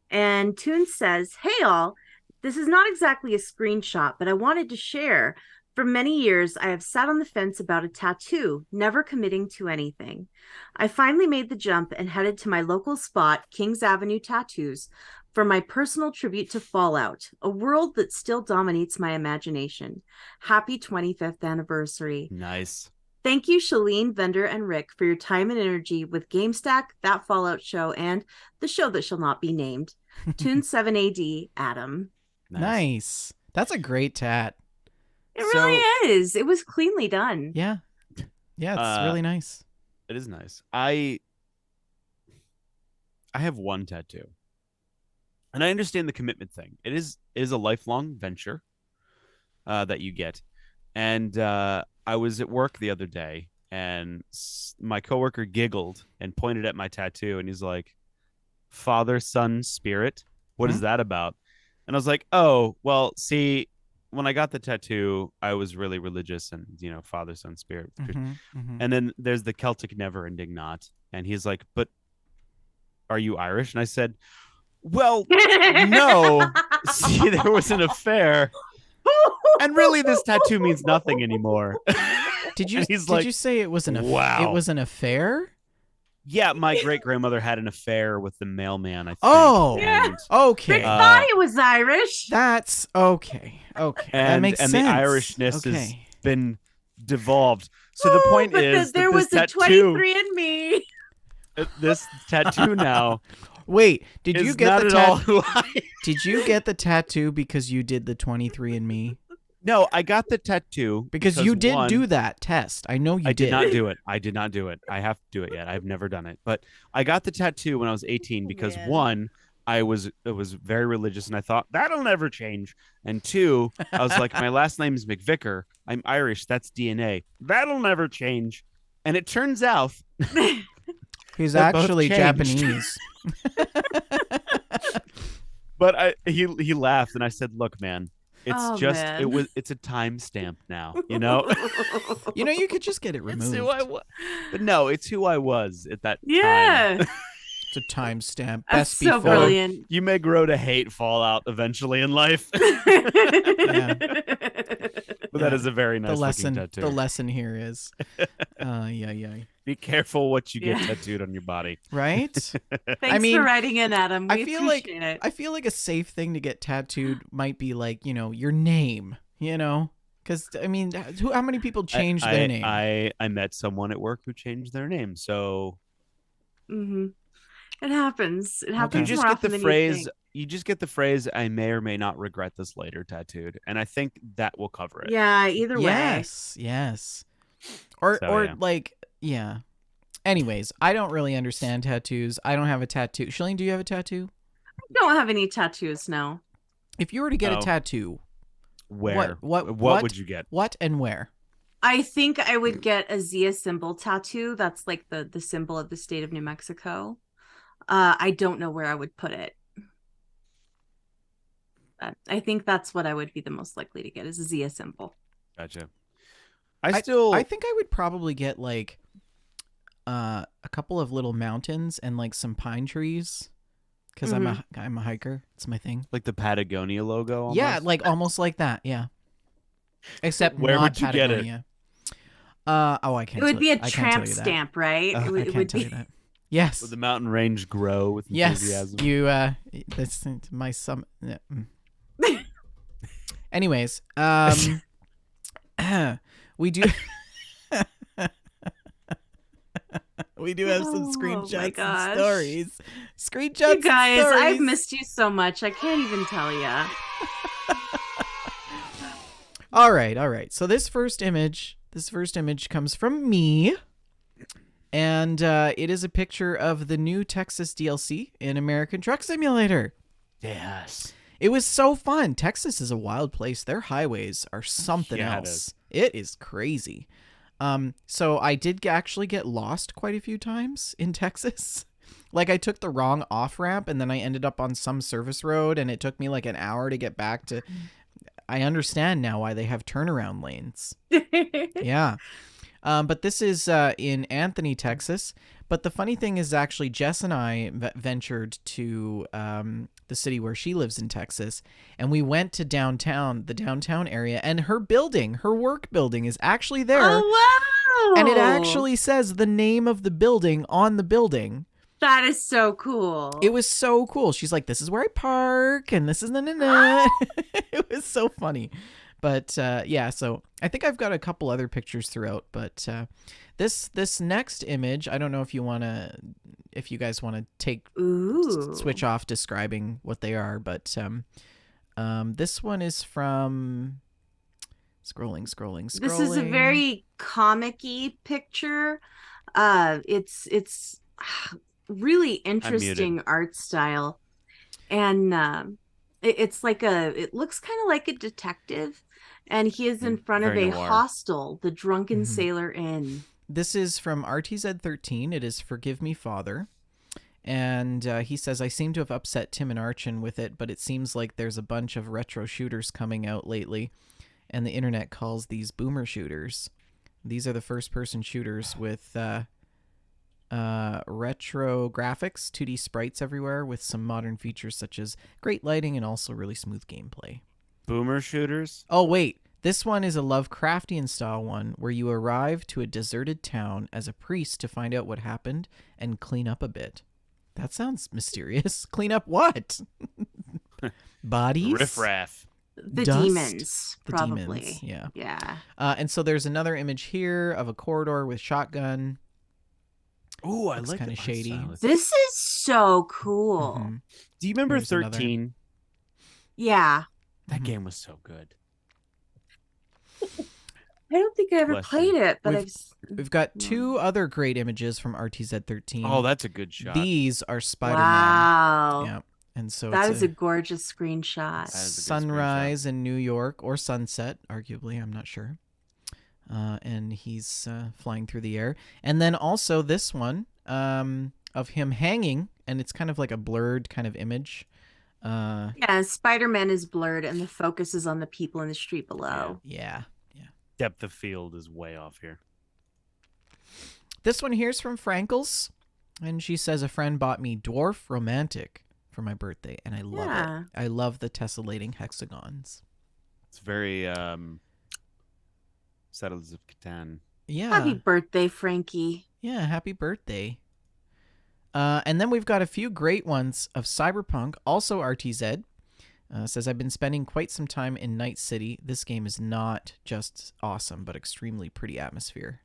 And Toons says, "Hey all, this is not exactly a screenshot, but I wanted to share. For many years, I have sat on the fence about a tattoo, never committing to anything. I finally made the jump and headed to my local spot, Kings Avenue Tattoos, for my personal tribute to Fallout, a world that still dominates my imagination. Happy 25th anniversary." Nice. Thank you, Shalene, Vendor, and Rick, for your time and energy with Gamestack, That Fallout Show, and the show that shall not be named. Tune 7 AD, Adam. Nice. That's a great tat. It really is. It was cleanly done. Yeah. Yeah, it's really nice. It is nice. I have one tattoo. And I understand the commitment thing. It is a lifelong venture that you get. And I was at work the other day, and my coworker giggled and pointed at my tattoo, and he's like, "Father, Son, Spirit. What is that about?" And I was like, "Oh, well, see, when I got the tattoo, I was really religious, and Father, Son, Spirit." And then there's the Celtic never-ending knot, and he's like, "But are you Irish?" And I said, "Well, no. See, there was an affair, and really, this tattoo means nothing anymore." Did you say it was wow. It was an affair? Yeah, my great grandmother had an affair with the mailman, I think. Oh, yeah. Okay. Rick thought he was Irish. That's okay. Okay, that makes sense. And the Irishness has been devolved. So the point is, there was a 23andMe. This tattoo now. Wait, did you get the tattoo? I... Did you get the tattoo because you did the 23andMe? No, I got the tattoo because you did do that test. I know you did. I did not do it. I did not do it. I have to do it yet. I've never done it. But I got the tattoo when I was 18 because one, it was very religious, and I thought that'll never change. And two, I was like, my last name is McVicker. I'm Irish. That's DNA. That'll never change. And it turns out he's actually Japanese. But he laughed, and I said, "Look, man. It's it's a timestamp now, you could just get it removed. But no, it's who I was at that time. It's a timestamp. That's so brilliant. You may grow to hate Fallout eventually in life. Yeah. But that is a very nice looking tattoo. The lesson here is be careful what you get tattooed on your body. Right? Thanks for writing in, Adam. We appreciate it. I feel like a safe thing to get tattooed might be like, your name, because I mean, how many people change their name? I met someone at work who changed their name, so it happens. It happens. You just get the phrase. You just get the phrase, "I may or may not regret this later," tattooed, and I think that will cover it. Yeah, either way. Yes. Or yeah. Anyways, I don't really understand tattoos. I don't have a tattoo. Shalene, do you have a tattoo? I don't have any tattoos, no. If you were to get a tattoo, where? What would you get? What and where? I think I would get a Zia symbol tattoo. That's like the symbol of the state of New Mexico. I don't know where I would put it. I think that's what I would be the most likely to get, is a Zia symbol. Gotcha. I think I would probably get like a couple of little mountains and like some pine trees, because I'm a hiker. It's my thing. Like the Patagonia logo. Almost? Yeah, like almost like that. Yeah. Except where not would you Patagonia. Get it? I can't. It would be a tramp stamp, right? I can't tell you that. Yes. Would the mountain range grow with enthusiasm? Yes. That's my sum. Anyways, we do. We do have some screenshots and stories. Screenshots, you guys, and stories. I've missed you so much. I can't even tell you. All right. So this first image comes from me, and it is a picture of the new Texas DLC in American Truck Simulator. Yes. It was so fun. Texas is a wild place. Their highways are something else. It is crazy. So I did actually get lost quite a few times in Texas. Like I took the wrong off ramp, and then I ended up on some service road, and it took me like an hour to get back to. I understand now why they have turnaround lanes. Yeah. But this is in Anthony, Texas. But the funny thing is, actually, Jess and I ventured to the city where she lives in Texas, and we went to the downtown area, and her work building is actually there. Oh, wow. And it actually says the name of the building on the building. That is so cool. It was so cool. She's like, "This is where I park, and this is na." It was so funny. But yeah, so I think I've got a couple other pictures throughout. But this next image, I don't know if you want to if you guys want to take Ooh. switch off describing what they are, but this one is from scrolling. This is a very comic-y picture. It's really interesting art style, and it's like it looks kind of like a detective, and he is in front of Very a noir. hostel, the Drunken Mhm. Sailor Inn. This is from RTZ13. It is Forgive Me, Father. And he says, I seem to have upset Tim and Archon with it, but it seems like there's a bunch of retro shooters coming out lately, and the internet calls these boomer shooters. These are the first-person shooters with retro graphics, 2D sprites everywhere, with some modern features such as great lighting and also really smooth gameplay. Boomer shooters. Oh, wait. This one is a Lovecraftian style one where you arrive to a deserted town as a priest to find out what happened and clean up a bit. That sounds mysterious. Clean up what? Bodies? Riffraff. The Dust? demons, The probably. demons, yeah. Yeah. And so there's another image here of a corridor with shotgun. Ooh, I Looks like kinda the art shady. style. This is so cool. Mhm. Do you remember Here's another. 13? Yeah. That Mhm. game was so good. I don't think I ever Bless played you. it, but We've got two other great images from RTZ13. Oh, that's a good shot. These are Spider-Man. Wow. Yeah. And so That it's is a gorgeous screenshot. That is a good sunrise in New York, or sunset, arguably, I'm not sure. And he's flying through the air. And then also this one of him hanging, and it's kind of like a blurred kind of image. Yeah, Spider-Man is blurred and the focus is on the people in the street below. Yeah. Depth of field is way off here. This one here is from Frankels, and she says a friend bought me Dwarf Romantic for my birthday, and I love Yeah. it. I love the tessellating hexagons. It's very Settlers of Catan. Yeah. Happy birthday, Frankie. Yeah, happy birthday. And then we've got a few great ones of Cyberpunk, also RTZ. Says, I've been spending quite some time in Night City. This game is not just awesome, but extremely pretty atmosphere.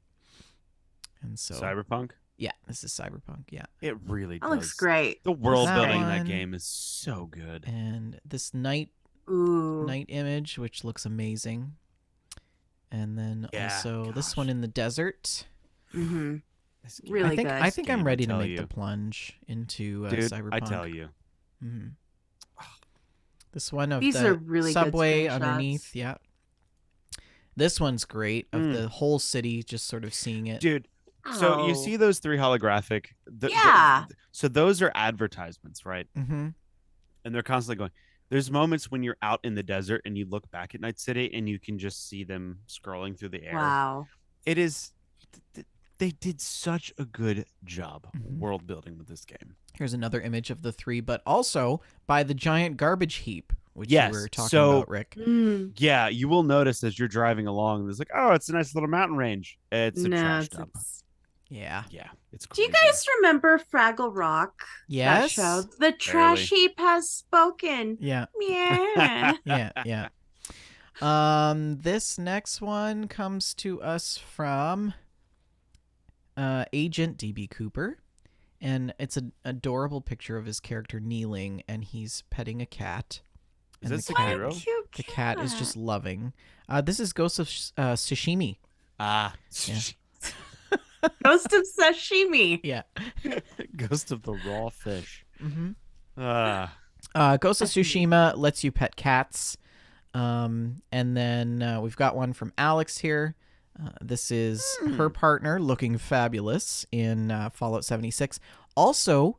And so, Cyberpunk? yeah, this is Cyberpunk, yeah. It really That does. looks great. The world That building in one. that game is so good. And this night Ooh. image, which looks amazing. And then Yeah, also this gosh. one in the desert. Mm-hmm. This game- Really good. I think I'm game, I ready to tell make you. the plunge into Dude, Cyberpunk. I tell you. Mhm. This one of These the are really good subway screenshots. underneath, yeah. This one's great of Mm. the whole city just sort of seeing it. Dude, so you Oh. see those three holographic? Yeah. So those are advertisements, right? Mm-hmm. And they're constantly going. There's moments when you're out in the desert and you look back at Night City and you can just see them scrolling through the air. Wow. It is. They did such a good job Mhm. world building with this game. Here's another image of the three, but also by the giant garbage heap, which Yes, you were talking so- about, Rick. Mm. Yeah, you will notice as you're driving along, there's like, oh, it's a nice little mountain range. It's a No, trash dump. Yeah. Yeah, it's. Do you crazy. guys remember Fraggle Rock? Yes. That show? The trash heap has spoken. Yeah. Yeah. Yeah. This next one comes to us from Agent DB Cooper, and it's an adorable picture of his character kneeling, and he's petting a cat. Is And this the a cat, hero? Cute the cat is just loving. This is Ghost of Sashimi. Ah, Yeah. Ghost of Sashimi. Yeah. Ghost of the raw fish. Mm-hmm. Ah, Ghost of Tsushima lets you pet cats. And then we've got one from Alex here. This is her partner looking fabulous in Fallout 76. Also,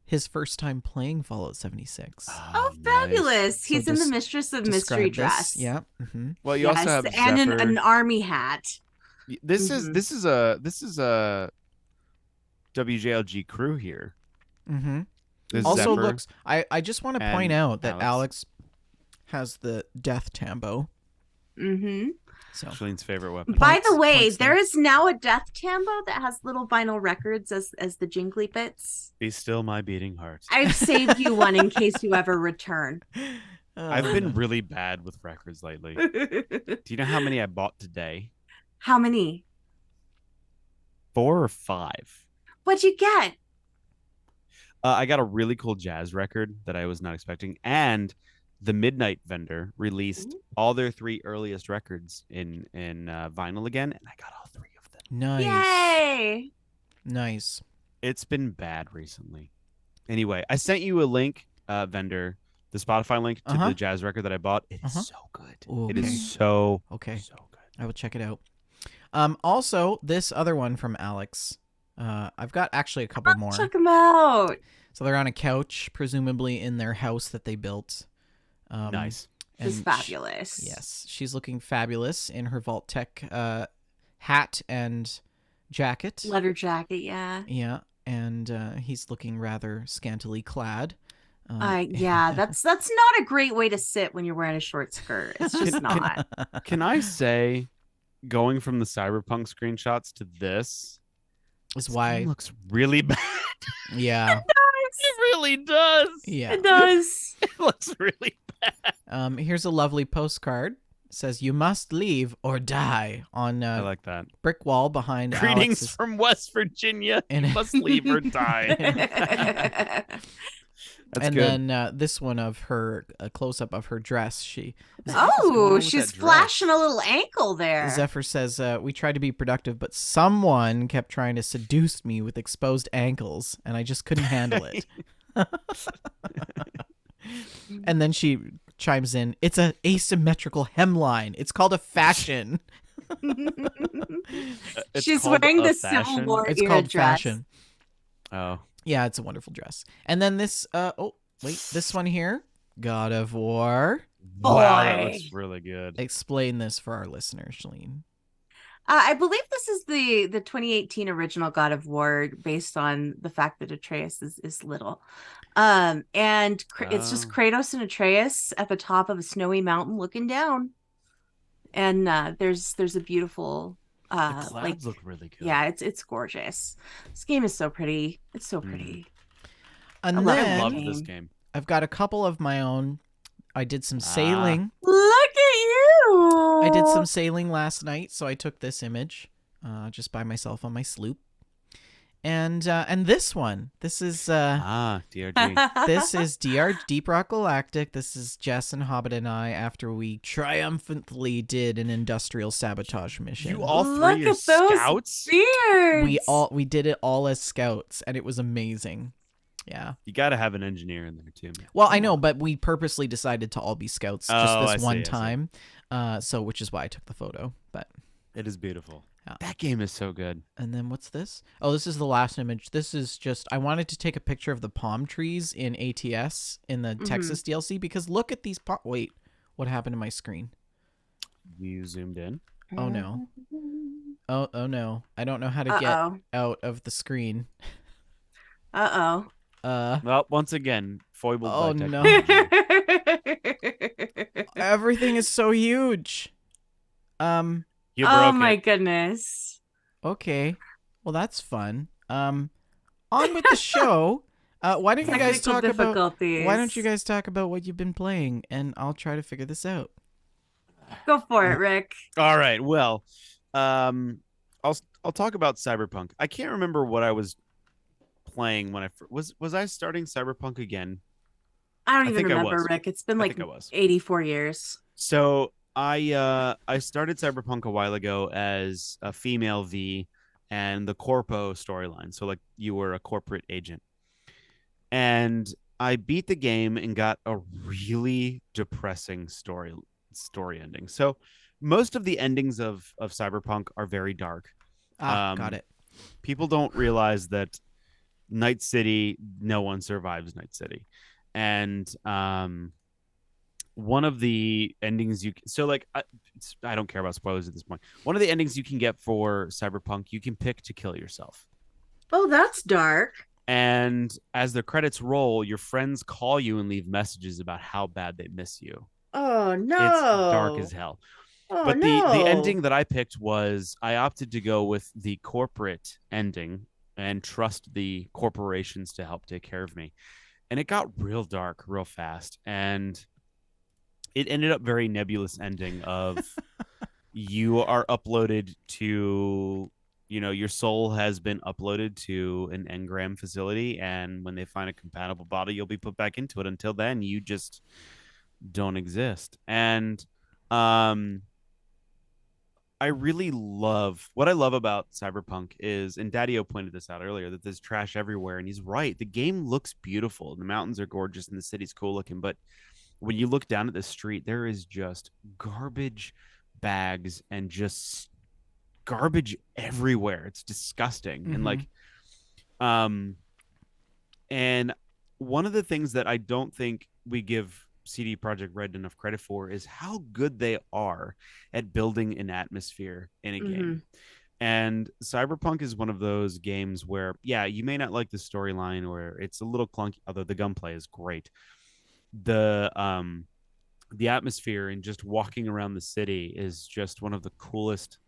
his first time playing Fallout 76. Oh, fabulous. nice. He's So in the des- Mistress of Describe Mystery this. dress. Yeah. Mm-hmm. Well, you also have and Zephyr. an army hat. This Mhm. is a WJLG crew here. Mm-hmm. There's Also Zephyr. looks. I just want to point and out that Alex. Alex has the death tambo. Mm-hmm. So Shalene's favorite weapon. By the Points- way, points there. there is now a death tambo that has little vinyl records as the jingly bits. Be still my beating heart. I've saved you one in case you ever return. I've been really bad with records lately. Do you know how many I bought today? How many? 4 or 5. What'd you get? I got a really cool jazz record that I was not expecting, and the Midnight Vendor released all their 3 earliest records in vinyl again, and I got all 3 of them. Nice. Yay! Nice. It's been bad recently. Anyway, I sent you a link, vendor, the Spotify link to the jazz record that I bought. It is so good. Ooh, It is okay. so Okay. so good. I will check it out. Also, this other one from Alex. I've got actually a couple more. Check them out. So they're on a couch, presumably in their house that they built. Nice. It's fabulous. Yes, she's looking fabulous in her Vault Tech hat and jacket. Leather jacket, yeah. Yeah, and he's looking rather scantily clad. Yeah, that's not a great way to sit when you're wearing a short skirt. It's just not. Can I say, going from the Cyberpunk screenshots to this why looks really bad. Yeah. It really does. Yeah. It does. It looks really bad. Here's a lovely postcard. It says, "You must leave or die" on I like that. brick wall behind Greetings Alex's... from West Virginia. And- You must leave or die. That's and good. then this one of her, a close-up of her dress. She's flashing a little ankle there. Zephyr says, "We tried to be productive, but someone kept trying to seduce me with exposed ankles, and I just couldn't handle it." And then she chimes in, "It's an asymmetrical hemline. It's called a fashion." She's wearing the Civil fashion? War It's era called dress. fashion. Oh. Yeah, it's a wonderful dress. And then this, this one here, God of War. Wow, that Boy. looks really good. Explain this for our listeners, Shalene. I believe this is the 2018 original God of War, based on the fact that Atreus is little. And it's just Kratos and Atreus at the top of a snowy mountain looking down. And there's a beautiful the clouds look really good. Yeah, it's gorgeous. This game is so pretty. It's so pretty. And I then I love this game. I've got a couple of my own. I did some sailing. Look at you. I did some sailing last night, so I took this image just by myself on my sloop. And this one, this is DRG. this is DR Deep Rock Galactic. This is Jess and Hobbit and I after we triumphantly did an industrial sabotage mission. You all three Look are at those scouts? beards. We did it all as scouts, and it was amazing. Yeah. You got to have an engineer in there too, man. Well, I know, but we purposely decided to all be scouts just Oh, this I one see, I see. time. So which is why I took the photo. But It is beautiful. Yeah. That game is so good. and then what's this? Oh, this is the last image. This is just I wanted to take a picture of the palm trees in ATS in the Texas DLC because look at these wait, what happened to my screen? You zoomed in. Oh no. Oh no. I don't know how to get out of the screen. Well, once again, foibled Oh, by no. technology. Everything is so huge. You Oh broke my it. goodness. Okay. Well, that's fun. On with the show. Why don't you guys Technical talk about difficulties. Why don't you guys talk about what you've been playing and I'll try to figure this out. Go for it, Rick. All right. Well, I'll talk about Cyberpunk. I can't remember what I was playing when I was I starting Cyberpunk again? I don't I even think I remember, was. Rick. It's been I like think I was. 84 years. So I started Cyberpunk a while ago as a female V and the corpo storyline. So like you were a corporate agent. And I beat the game and got a really depressing story ending. So most of the endings of Cyberpunk are very dark. Got it. People don't realize that Night City, no one survives Night City. And one of the endings I don't care about spoilers at this point. One of the endings you can get for Cyberpunk, you can pick to kill yourself. Oh, that's dark. And as the credits roll, your friends call you and leave messages about how bad they miss you. Oh no. It's dark as hell. Oh, But no. the ending that I picked was I opted to go with the corporate ending and trust the corporations to help take care of me. And it got real dark real fast. And it ended up very nebulous ending of you are uploaded to your soul has been uploaded to an engram facility, and when they find a compatible body, you'll be put back into it. Until then, you just don't exist. And um I really love what I love about Cyberpunk is, and Daddio pointed this out earlier, that there's trash everywhere, and he's right. The game looks beautiful. The mountains are gorgeous, and the city's cool looking. But when you look down at the street, there is just garbage bags and just garbage everywhere. It's disgusting. And Mhm. um, and one of the things that I don't think we give CD Projekt Red enough credit for is how good they are at building an atmosphere in a Mm-hmm. game. And Cyberpunk is one of those games where, yeah, you may not like the storyline or it's a little clunky, although the gunplay is great. The atmosphere and just walking around the city is just one of the coolest,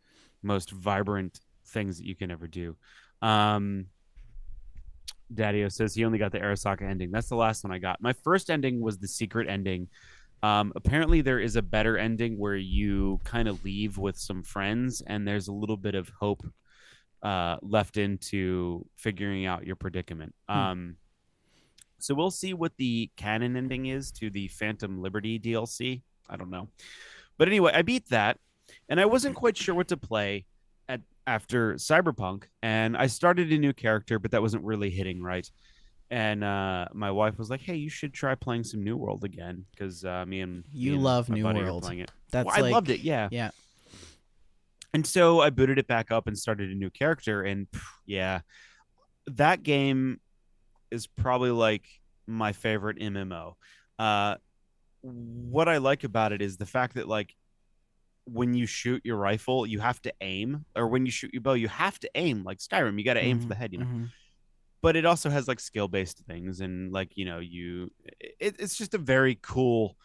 most vibrant things that you can ever do. Um, Daddio says he only got the Arasaka ending. That's the last one I got. My first ending was the secret ending. Apparently, there is a better ending where you kind of leave with some friends, and there's a little bit of hope left into figuring out your predicament. Hmm. So we'll see what the canon ending is to the Phantom Liberty DLC. I don't know. But anyway, I beat that, and I wasn't quite sure what to play after Cyberpunk, and I started a new character, but that wasn't really hitting right. And my wife was like, "Hey, you should try playing some New World again," because me You and love my New buddy were World. playing it. That's Well, I like, loved it, yeah. yeah. And so I booted it back up and started a new character, and yeah, that game is probably like my favorite MMO. Uh, what I like about it is the fact that like when you shoot your rifle, you have to aim, or when you shoot your bow, you have to aim. Like Skyrim, you got to aim for Mm-hmm. the head, Mm-hmm. But it also has like skill based things, and like it's just a very cool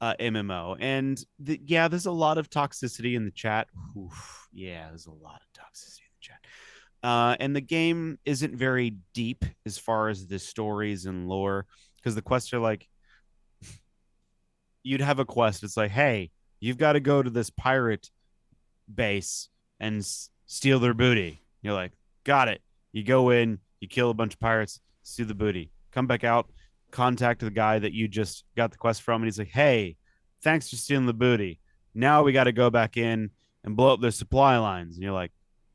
MMO. And yeah, there's a lot of toxicity in the chat. Oof, yeah, there's a lot of toxicity in the chat. And the game isn't very deep as far as the stories and lore, because the quests are like, you'd have a quest. It's like, hey, you've got to go to this pirate base and steal their booty. You're like, got it. You go in, you kill a bunch of pirates, steal the booty, come back out, contact the guy that you just got the quest from, and he's like, hey, thanks for stealing the booty. Now we got to go back in and blow up their supply lines. And you're like,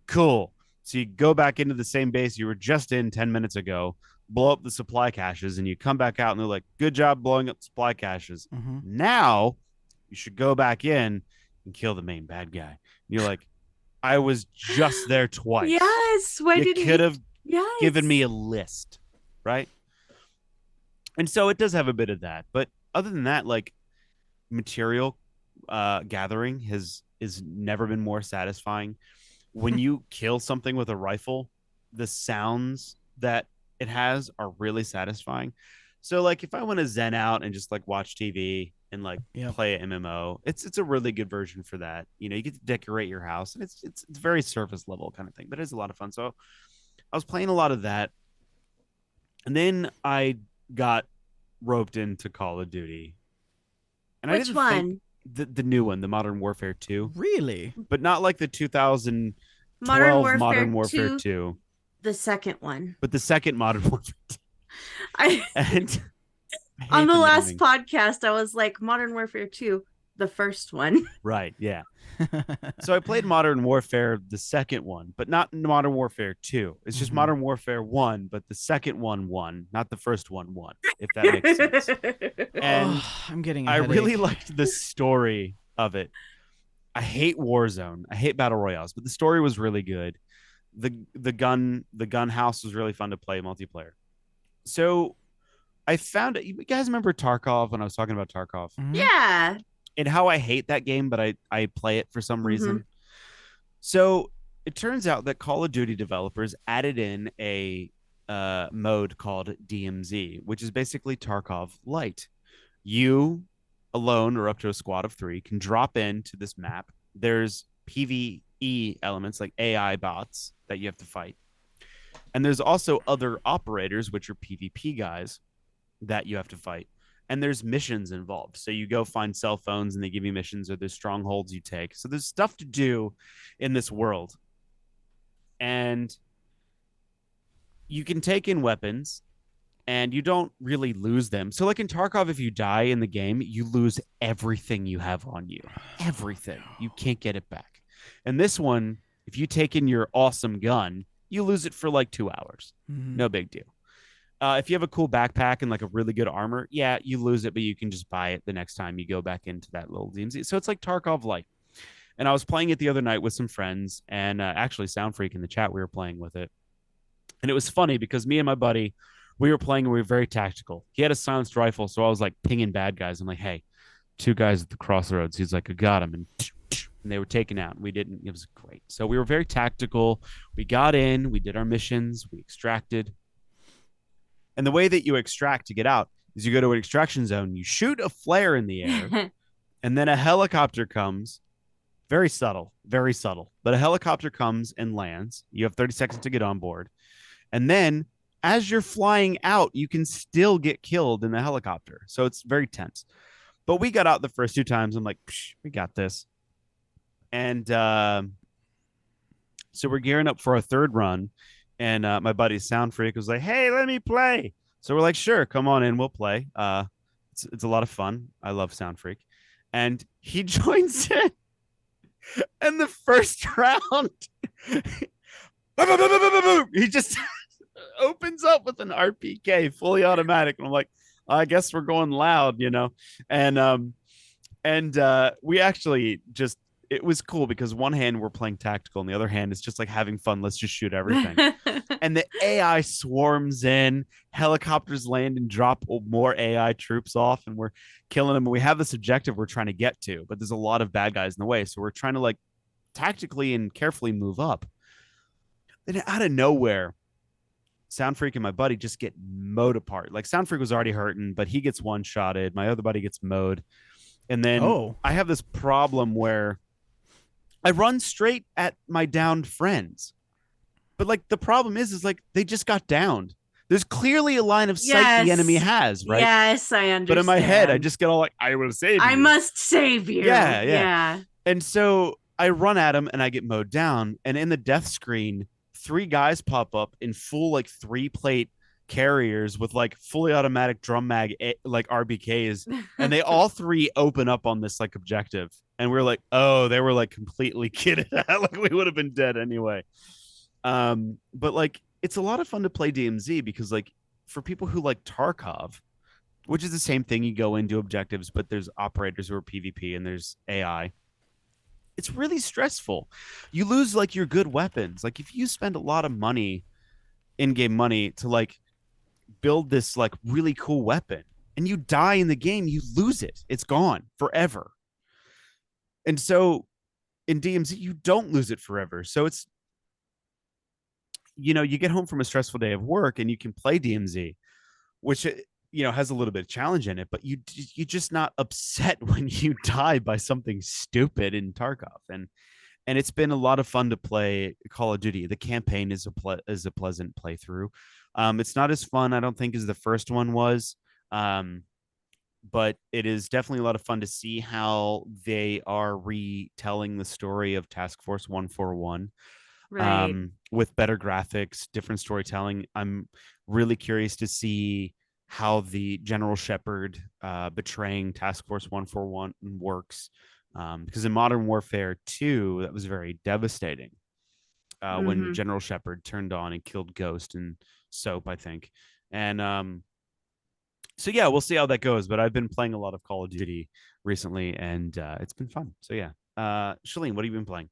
cool. So you go back into the same base you were just in 10 minutes ago, blow up the supply caches, and you come back out and they're like, good job blowing up supply caches. Mm-hmm. Now you should go back in and kill the main bad guy. And you're like, I was just there twice. Yes. Why You didn't could you? have given me Yes. a list, right? And so it does have a bit of that. But other than that, like material gathering is never been more satisfying. When you kill something with a rifle, the sounds that it has are really satisfying. So like if I want to zen out and just like watch TV and like Yep. play an MMO, it's a really good version for that. You get to decorate your house, and it's very surface level kind of thing, but it's a lot of fun. So I was playing a lot of that, and then I got roped into Call of Duty, and I Which didn't think one? the new one, the Modern Warfare 2, Really? but not like the 2012 Modern Modern Warfare Warfare 2, 2, the second one. but the second Modern Warfare 2. I And I on hate the the last naming. podcast, I was like, Modern Warfare 2, the first one. Right, yeah. So I played Modern Warfare, the second one, but not Modern Warfare 2. It's just Mhm. Modern Warfare 1, but the second one won, not the first one won, if that makes sense. And Oh, I'm getting a I headache. really liked the story of it. I hate Warzone. I hate battle royales, but the story was really good. The gun house was really fun to play multiplayer. So I found it. You guys remember Tarkov when I was talking about Tarkov Mhm. Yeah. and how I hate that game, but I play it for some Mhm. reason. So it turns out that Call of Duty developers added in a mode called DMZ, which is basically Tarkov Light. You alone or up to a squad of 3 can drop into this map. There's PvE elements like AI bots that you have to fight. And there's also other operators, which are PvP guys that you have to fight. And there's missions involved. So you go find cell phones and they give you missions, or there's strongholds you take. So there's stuff to do in this world. and you can take in weapons and you don't really lose them. So, like in Tarkov, if you die in the game, you lose everything you have on you. Everything. You can't get it back. And this one, if you take in your awesome gun, you lose it for like 2 hours. No big deal. If you have a cool backpack and like a really good armor, yeah, you lose it, but you can just buy it the next time you go back into that little DMZ. So it's like Tarkov Light. And I was playing it the other night with some friends, and actually, Sound Freak in the chat, we were playing with it. And it was funny because me and my buddy, we were playing and we were very tactical. He had a silenced rifle, so I was like pinging bad guys. I'm like, hey, two guys at the crossroads. He's like, I got him. And they were taken out. We didn't. It was great. So we were very tactical. We got in, we did our missions, we extracted. And the way that you extract to get out is you go to an extraction zone, you shoot a flare in the air, and then a helicopter comes. Very subtle, very subtle. But a helicopter comes and lands. You have 30 seconds to get on board. And then as you're flying out, you can still get killed in the helicopter. So it's very tense. But we got out the first 2 times. I'm like, we got this. And so we're gearing up for a third run. And my buddy Sound Freak was like, hey, let me play. So we're like, sure, come on in. We'll play. It's a lot of fun. I love Sound Freak. And he joins in. And the first round, he just opens up with an RPK fully automatic. And I'm like, I guess we're going loud, you know? And we actually just, it was cool because one hand we're playing tactical and the other hand is just like having fun. Let's just shoot everything. And the AI swarms in, helicopters land and drop more AI troops off, and we're killing them. And we have this objective we're trying to get to, but there's a lot of bad guys in the way. So we're trying to like tactically and carefully move up. Then out of nowhere, Sound Freak and my buddy just get mowed apart. Like Sound Freak was already hurting, but he gets one-shotted. My other buddy gets mowed. And then I have this problem where I run straight at my downed friends. But like the problem is like they just got downed. There's clearly a line of sight the enemy has, right? Yes, I understand. But in my head, I just get all like, I will save you. I must save you. Yeah. And so I run at him and I get mowed down. And in the death screen, 3 guys pop up in full like 3-plate carriers with like fully automatic drum mag like RBKs, and they all 3 open up on this like objective. And we're like, oh, they were like completely kidded out. Like we would have been dead anyway. But like it's a lot of fun to play DMZ because like for people who like Tarkov, which is the same thing, you go into objectives, but there's operators who are PvP and there's AI. It's really stressful. You lose like your good weapons. Like if you spend a lot of money, in-game money, to like build this like really cool weapon and you die in the game, you lose it. It's gone forever. And so in DMZ, you don't lose it forever. So it's, you know, you get home from a stressful day of work and you can play DMZ, which, you know, has a little bit of challenge in it, but you're just not upset when you die by something stupid in Tarkov. And it's been a lot of fun to play Call of Duty. The campaign is a pleasant playthrough. It's not as fun, I don't think, as the first one was. But it is definitely a lot of fun to see how they are retelling the story of Task Force 141. Right. With better graphics, different storytelling. I'm really curious to see how the General Shepard betraying Task Force 141 works. Because in Modern Warfare 2, that was very devastating when General Shepard turned on and killed Ghost and Soap, I think. And so, yeah, we'll see how that goes. But I've been playing a lot of Call of Duty recently, and it's been fun. So, yeah. Shalene, what have you been playing?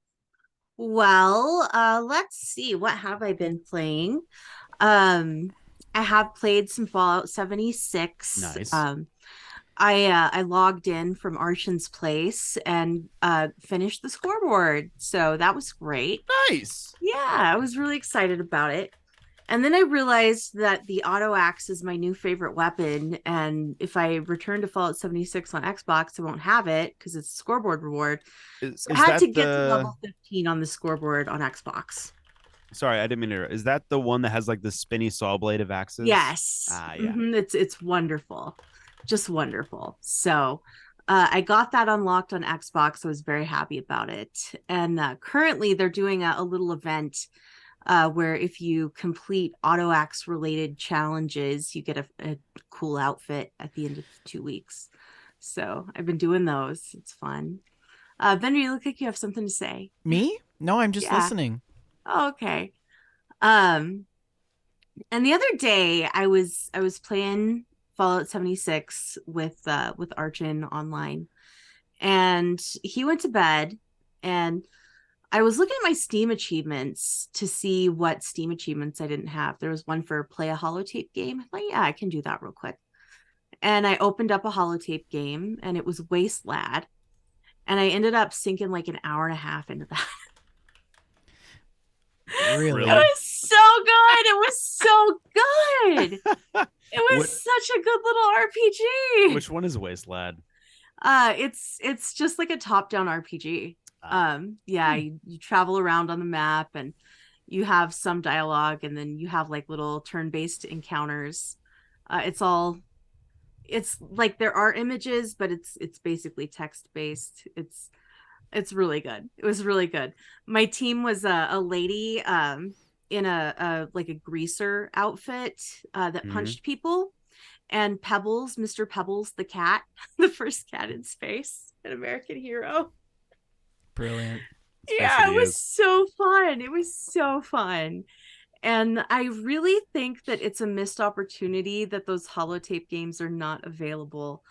Well, let's see. What have I been playing? I have played some Fallout 76. Nice. I logged in from Arshan's place and finished the scoreboard. So that was great. Nice. Yeah, I was really excited about it. And then I realized that the auto axe is my new favorite weapon. And if I return to Fallout 76 on Xbox, I won't have it because it's a scoreboard reward. So I had to get to level 15 on the scoreboard on Xbox. Sorry, I didn't mean to. Is that the one that has like the spinny saw blade of axes? Yes. Yeah. It's wonderful. Just wonderful. So I got that unlocked on Xbox. I was very happy about it. And currently they're doing a little event where if you complete auto axe related challenges, you get a cool outfit at the end of 2 weeks. So I've been doing those. It's fun. Vendor, you look like you have something to say. Me? No, I'm just Yeah. listening. Oh, okay. And the other day I was playing Fallout 76 with Archon online, and he went to bed, and I was looking at my Steam achievements to see what Steam achievements I didn't have. There was one for play a holotape game. I thought, yeah, I can do that real quick. And I opened up a holotape game, and it was Waste Lad. And I ended up sinking like an hour and a half into that. Really? It was so good. It was so good. It was such a good little RPG. Which one is Waste Lad? It's just like a top-down RPG. You travel around on the map, and you have some dialogue, and then you have like little turn-based encounters. It's like there are images, but it's basically text-based. It's really good. It was really good. My team was a lady in a like a greaser outfit that punched people, and Pebbles, Mr. Pebbles the cat, the first cat in space, an American hero. Brilliant. Yeah, it was so fun. It was so fun. And I really think that it's a missed opportunity that those holotape games are not available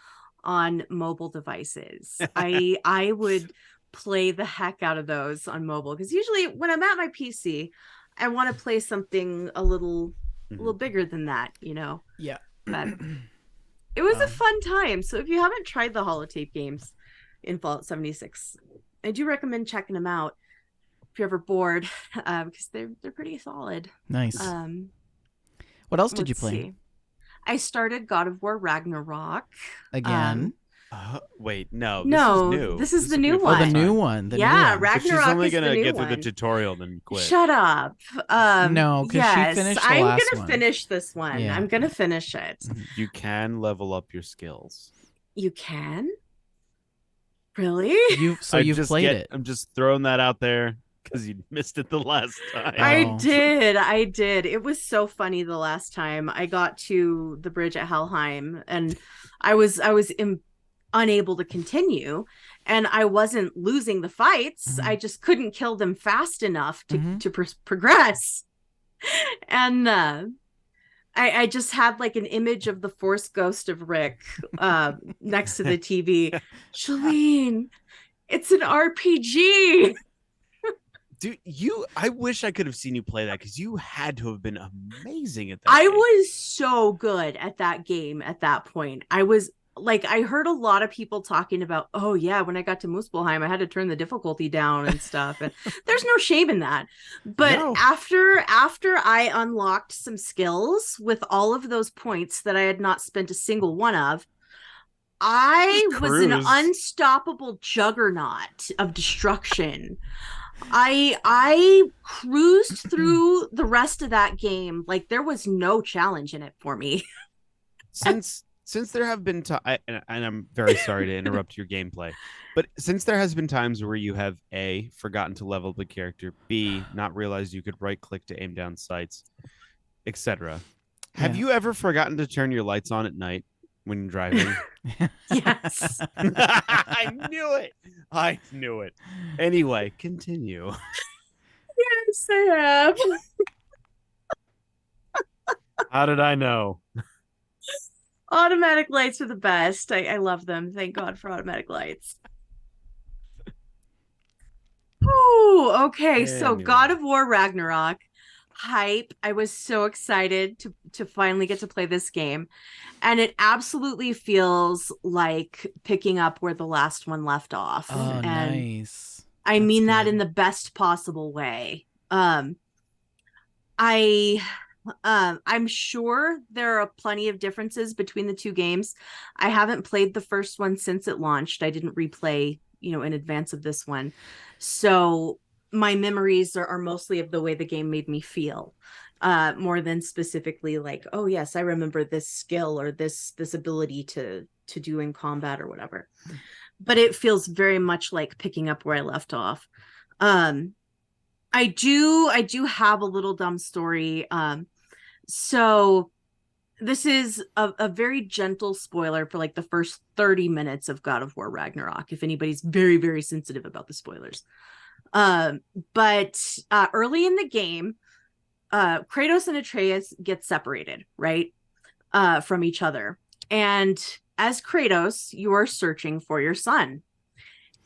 on mobile devices. I would play the heck out of those on mobile, because usually when I'm at my PC, I want to play something a little bigger than that, you know. Yeah. But it was a fun time. So if you haven't tried the holotape games in Fallout 76, I do recommend checking them out if you're ever bored, because they're pretty solid. Nice. What else did you play? See. I started God of War Ragnarok Again. Wait, no, this is the new one. Oh, the new one. The new one. Ragnarok. She's only gonna get one. through the tutorial, then quit. Shut up. No, because she finished the last I'm gonna finish this one. Yeah. I'm gonna finish it. You can level up your skills. You can? Really? You've played it. I'm just throwing that out there because you missed it the last time. I did. It was so funny the last time. I got to the bridge at Helheim, and I was unable to continue, and I wasn't losing the fights. I just couldn't kill them fast enough to progress. And I just had like an image of the Force ghost of Rick next to the TV. Shalene, it's an RPG. Dude, I wish I could have seen you play that, because you had to have been amazing at that. I game. was so good at that game at that point. I was like, I heard a lot of people talking about, oh yeah, when I got to Muspelheim, I had to turn the difficulty down and stuff. And there's no shame in that. But after I unlocked some skills with all of those points that I had not spent a single one of, I was an unstoppable juggernaut of destruction. I cruised through the rest of that game like there was no challenge in it for me. Since there have been and I'm very sorry to interrupt your gameplay, but since there has been times where you have A, forgotten to level the character, B, not realized you could right click to aim down sights, etc. Have you ever forgotten to turn your lights on at night when you're driving? Yes. I knew it. Anyway, continue. Yes, I have. How did I know? Automatic lights are the best. I love them. Thank God for automatic lights. Oh, okay. So God of War Ragnarok. Hype. I was so excited to finally get to play this game. And it absolutely feels like picking up where the last one left off. Oh, and nice. I mean that in the best possible way. I'm sure there are plenty of differences between the two games. I haven't played the first one since it launched. I didn't replay, in advance of this one. So my memories are mostly of the way the game made me feel, more than specifically like, oh yes, I remember this skill or this ability to do in combat or whatever. But it feels very much like picking up where I left off. I do have a little dumb story. So this is a very gentle spoiler for like the first 30 minutes of God of War Ragnarok, if anybody's very, very sensitive about the spoilers. But early in the game, Kratos and Atreus get separated, right? From each other. And as Kratos, you are searching for your son.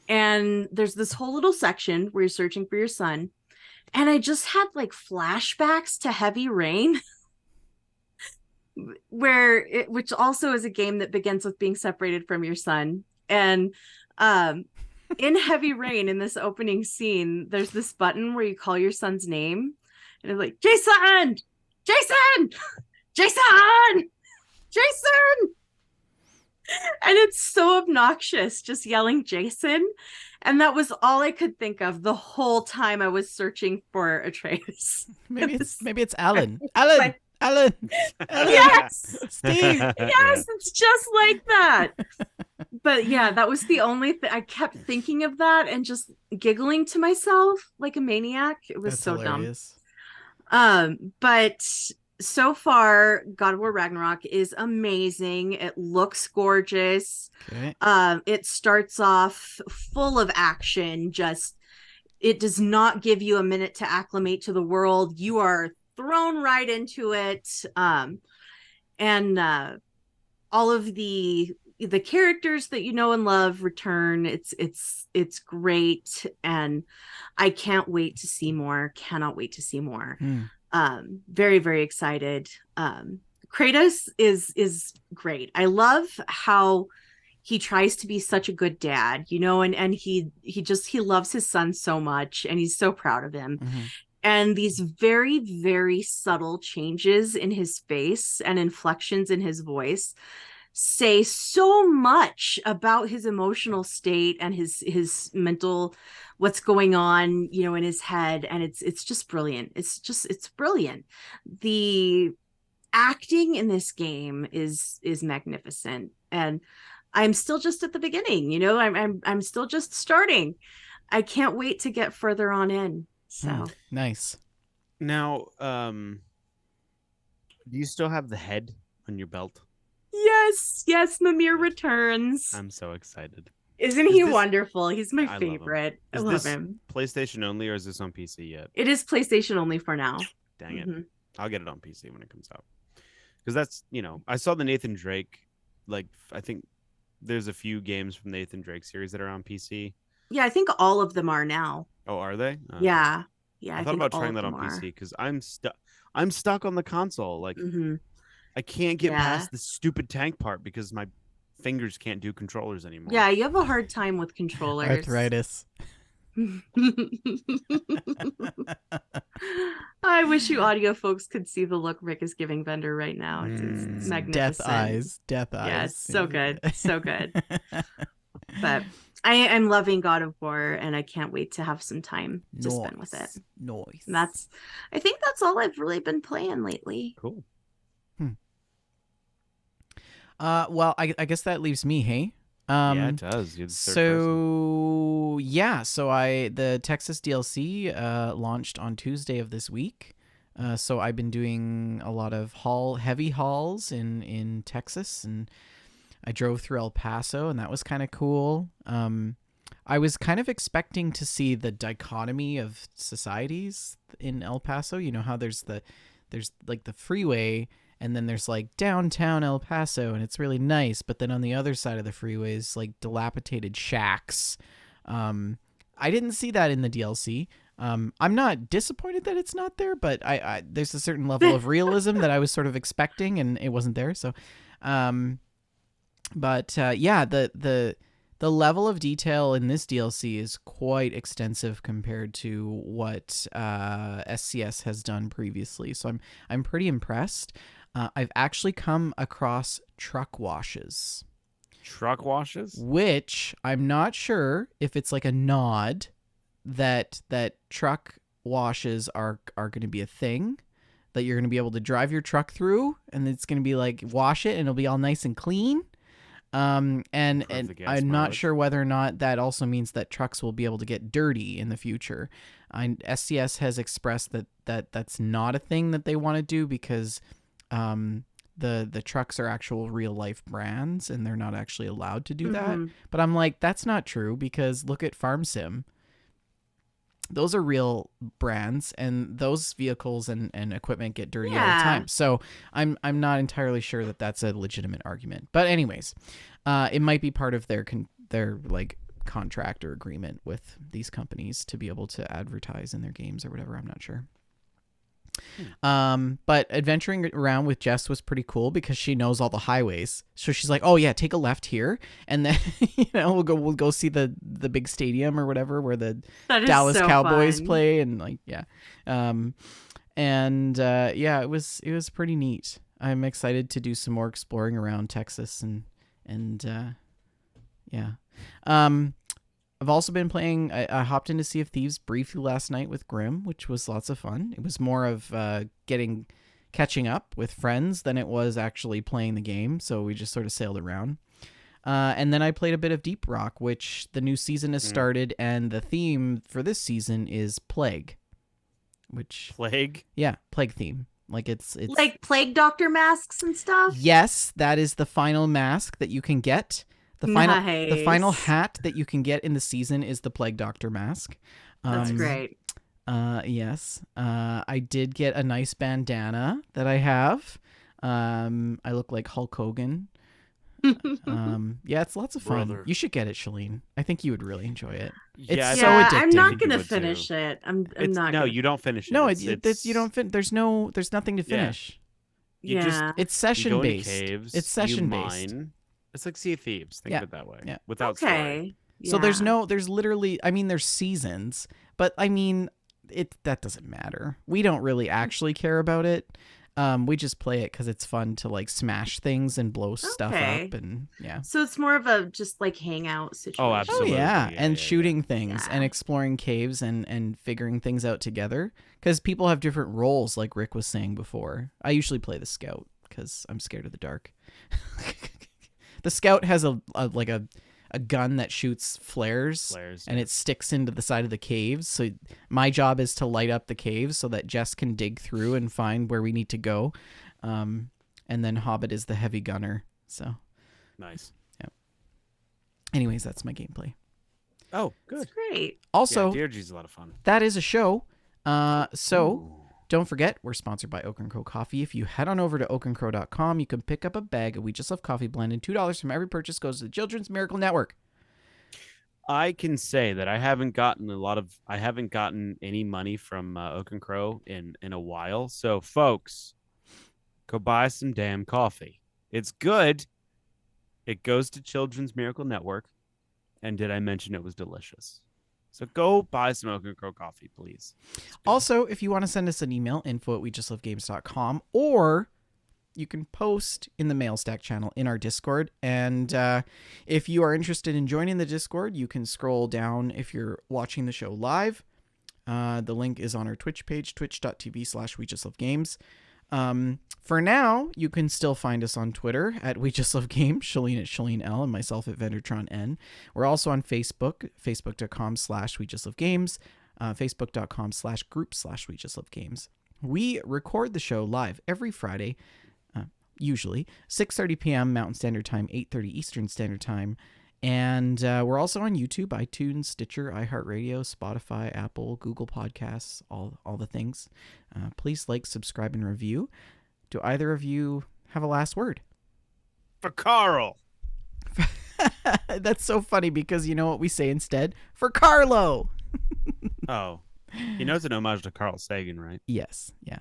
And there's this whole little section where you're searching for your son. And I just had like flashbacks to Heavy Rain, which also is a game that begins with being separated from your son. And in Heavy Rain, in this opening scene, there's this button where you call your son's name. And it's like, Jason! Jason! Jason! Jason! And it's so obnoxious just yelling Jason. And that was all I could think of the whole time I was searching for Atreus. Maybe it's Alan. Alan! Alan! Alan! Yes! Steve! Yes, it's just like that. But yeah, that was the only thing. I kept thinking of that and just giggling to myself like a maniac. It was That's so hilarious. dumb. But so far, God of War Ragnarok is amazing. It looks gorgeous. Okay. It starts off full of action. Just it does not give you a minute to acclimate to the world. You are thrown right into it. And all of the characters that you know and love return. It's great, and I can't wait to see more. Cannot wait to see more. Very, very excited. Kratos is great. I love how he tries to be such a good dad, you know, and he loves his son so much, and he's so proud of him. And these very, very subtle changes in his face and inflections in his voice say so much about his emotional state and his mental, what's going on, you know, in his head. And it's just brilliant. It's brilliant. The acting in this game is magnificent. And I'm still just at the beginning, you know, I'm still just starting. I can't wait to get further on in. So nice. Now, do you still have the head on your belt? Yes, Mimir returns. I'm so excited. Isn't he wonderful? He's my favorite. I love him. PlayStation only, or is this on PC yet? It is PlayStation only for now. Dang it. I'll get it on PC when it comes out. Because that's, you know, I saw the Nathan Drake, like, I think there's a few games from the Nathan Drake series that are on PC. Yeah, I think all of them are now. Oh, are they? Yeah. I thought about trying that on PC because I'm stuck on the console. Like, I can't get past the stupid tank part because my fingers can't do controllers anymore. Yeah, you have a hard time with controllers. Arthritis. I wish you audio folks could see the look Rick is giving Bender right now. It's magnificent. Death eyes. Yeah, it's so good. So good. But I'm loving God of War, and I can't wait to have some time to spend with it. Nice. I think that's all I've really been playing lately. Cool. Well, I guess that leaves me, hey? Yeah, it does. You're the third person. So the Texas DLC launched on Tuesday of this week. So I've been doing a lot of heavy hauls in Texas, and I drove through El Paso, and that was kind of cool. I was kind of expecting to see the dichotomy of societies in El Paso. You know how there's like the freeway, and then there's like downtown El Paso, and it's really nice. But then on the other side of the freeway is like dilapidated shacks. I didn't see that in the DLC. I'm not disappointed that it's not there, but I there's a certain level of realism that I was sort of expecting, and it wasn't there. So, yeah, the level of detail in this DLC is quite extensive compared to what SCS has done previously. So I'm pretty impressed. I've actually come across truck washes. Truck washes? Which I'm not sure if it's like a nod that truck washes are going to be a thing, that you're going to be able to drive your truck through, and it's going to be like wash it and it'll be all nice and clean. And Improve the gas I'm not mileage. sure whether or not that also means that trucks will be able to get dirty in the future. SCS has expressed that that's not a thing that they want to do because the trucks are actual real life brands and they're not actually allowed to do that. But I'm like, that's not true because look at Farm Sim. Those are real brands and those vehicles and equipment get dirty all the time. So I'm not entirely sure that that's a legitimate argument. But anyways, it might be part of their like contract or agreement with these companies to be able to advertise in their games or whatever. I'm not sure. But adventuring around with Jess was pretty cool because she knows all the highways. So she's like, "Oh yeah, take a left here, and then we'll go see the big stadium or whatever where the Dallas Cowboys play." And like, yeah, yeah, it was pretty neat. I'm excited to do some more exploring around Texas and yeah. I've also been playing. I hopped into Sea of Thieves briefly last night with Grim, which was lots of fun. It was more of catching up with friends than it was actually playing the game. So we just sort of sailed around. And then I played a bit of Deep Rock, which the new season has started, and the theme for this season is Plague. Plague? Yeah, Plague theme. Like it's like Plague Doctor masks and stuff. Yes, that is the final mask that you can get. The final hat that you can get in the season is the Plague Doctor mask. That's great. Yes. I did get a nice bandana that I have. I look like Hulk Hogan. Yeah, it's lots of fun. Brother. You should get it, Shalene. I think you would really enjoy it. Yeah, it's so addicting. I'm not gonna finish it. I'm not. No, you don't finish it. No, you don't. There's nothing to finish. It's session you go based. into caves, it's session you based. mine. It's like Sea of Thieves. Think of it that way. Yeah. Without story. Yeah. So there's literally, I mean, there's seasons, but I mean, that doesn't matter. We don't really actually care about it. We just play it because it's fun to like smash things and blow stuff up, and yeah. So it's more of a just like hangout situation. Oh, absolutely. Oh yeah, and yeah, shooting things and exploring caves and figuring things out together because people have different roles, like Rick was saying before. I usually play the scout because I'm scared of the dark. The scout has a gun that shoots flares and it sticks into the side of the caves. So my job is to light up the caves so that Jess can dig through and find where we need to go. And then Hobbit is the heavy gunner. So nice. Yeah. Anyways, that's my gameplay. Oh, good. That's great. Also, DRG's a lot of fun. That is a show. Don't forget, we're sponsored by Oak & Crow Coffee. If you head on over to oakandcrow.com, you can pick up a bag of We Just Love Coffee blend, and $2 from every purchase goes to the Children's Miracle Network. I can say that I haven't gotten any money from Oak & Crow in a while. So, folks, go buy some damn coffee. It's good. It goes to Children's Miracle Network. And did I mention it was delicious? So go buy some Oak & Crow coffee, please. Also, if you want to send us an email, info@wejustlovegames.com, or you can post in the Mailstack channel in our Discord. And if you are interested in joining the Discord, you can scroll down if you're watching the show live. The link is on our Twitch page, twitch.tv/wejustlovegames. For now, you can still find us on Twitter at We Just Love Games, Shalene at Shalene L, and myself at Vendertron N. We're also on Facebook, facebook.com/We Just Love Games, facebook.com/group/We Just Love Games. We record the show live every Friday, usually 6:30 p.m. Mountain Standard Time, 8:30 Eastern Standard Time. And we're also on YouTube, iTunes, Stitcher, iHeartRadio, Spotify, Apple, Google Podcasts, all the things. Please like, subscribe, and review. Do either of you have a last word? For Carl. That's so funny because you know what we say instead? For Carlo. Oh. He knows an homage to Carl Sagan, right? Yes. Yeah.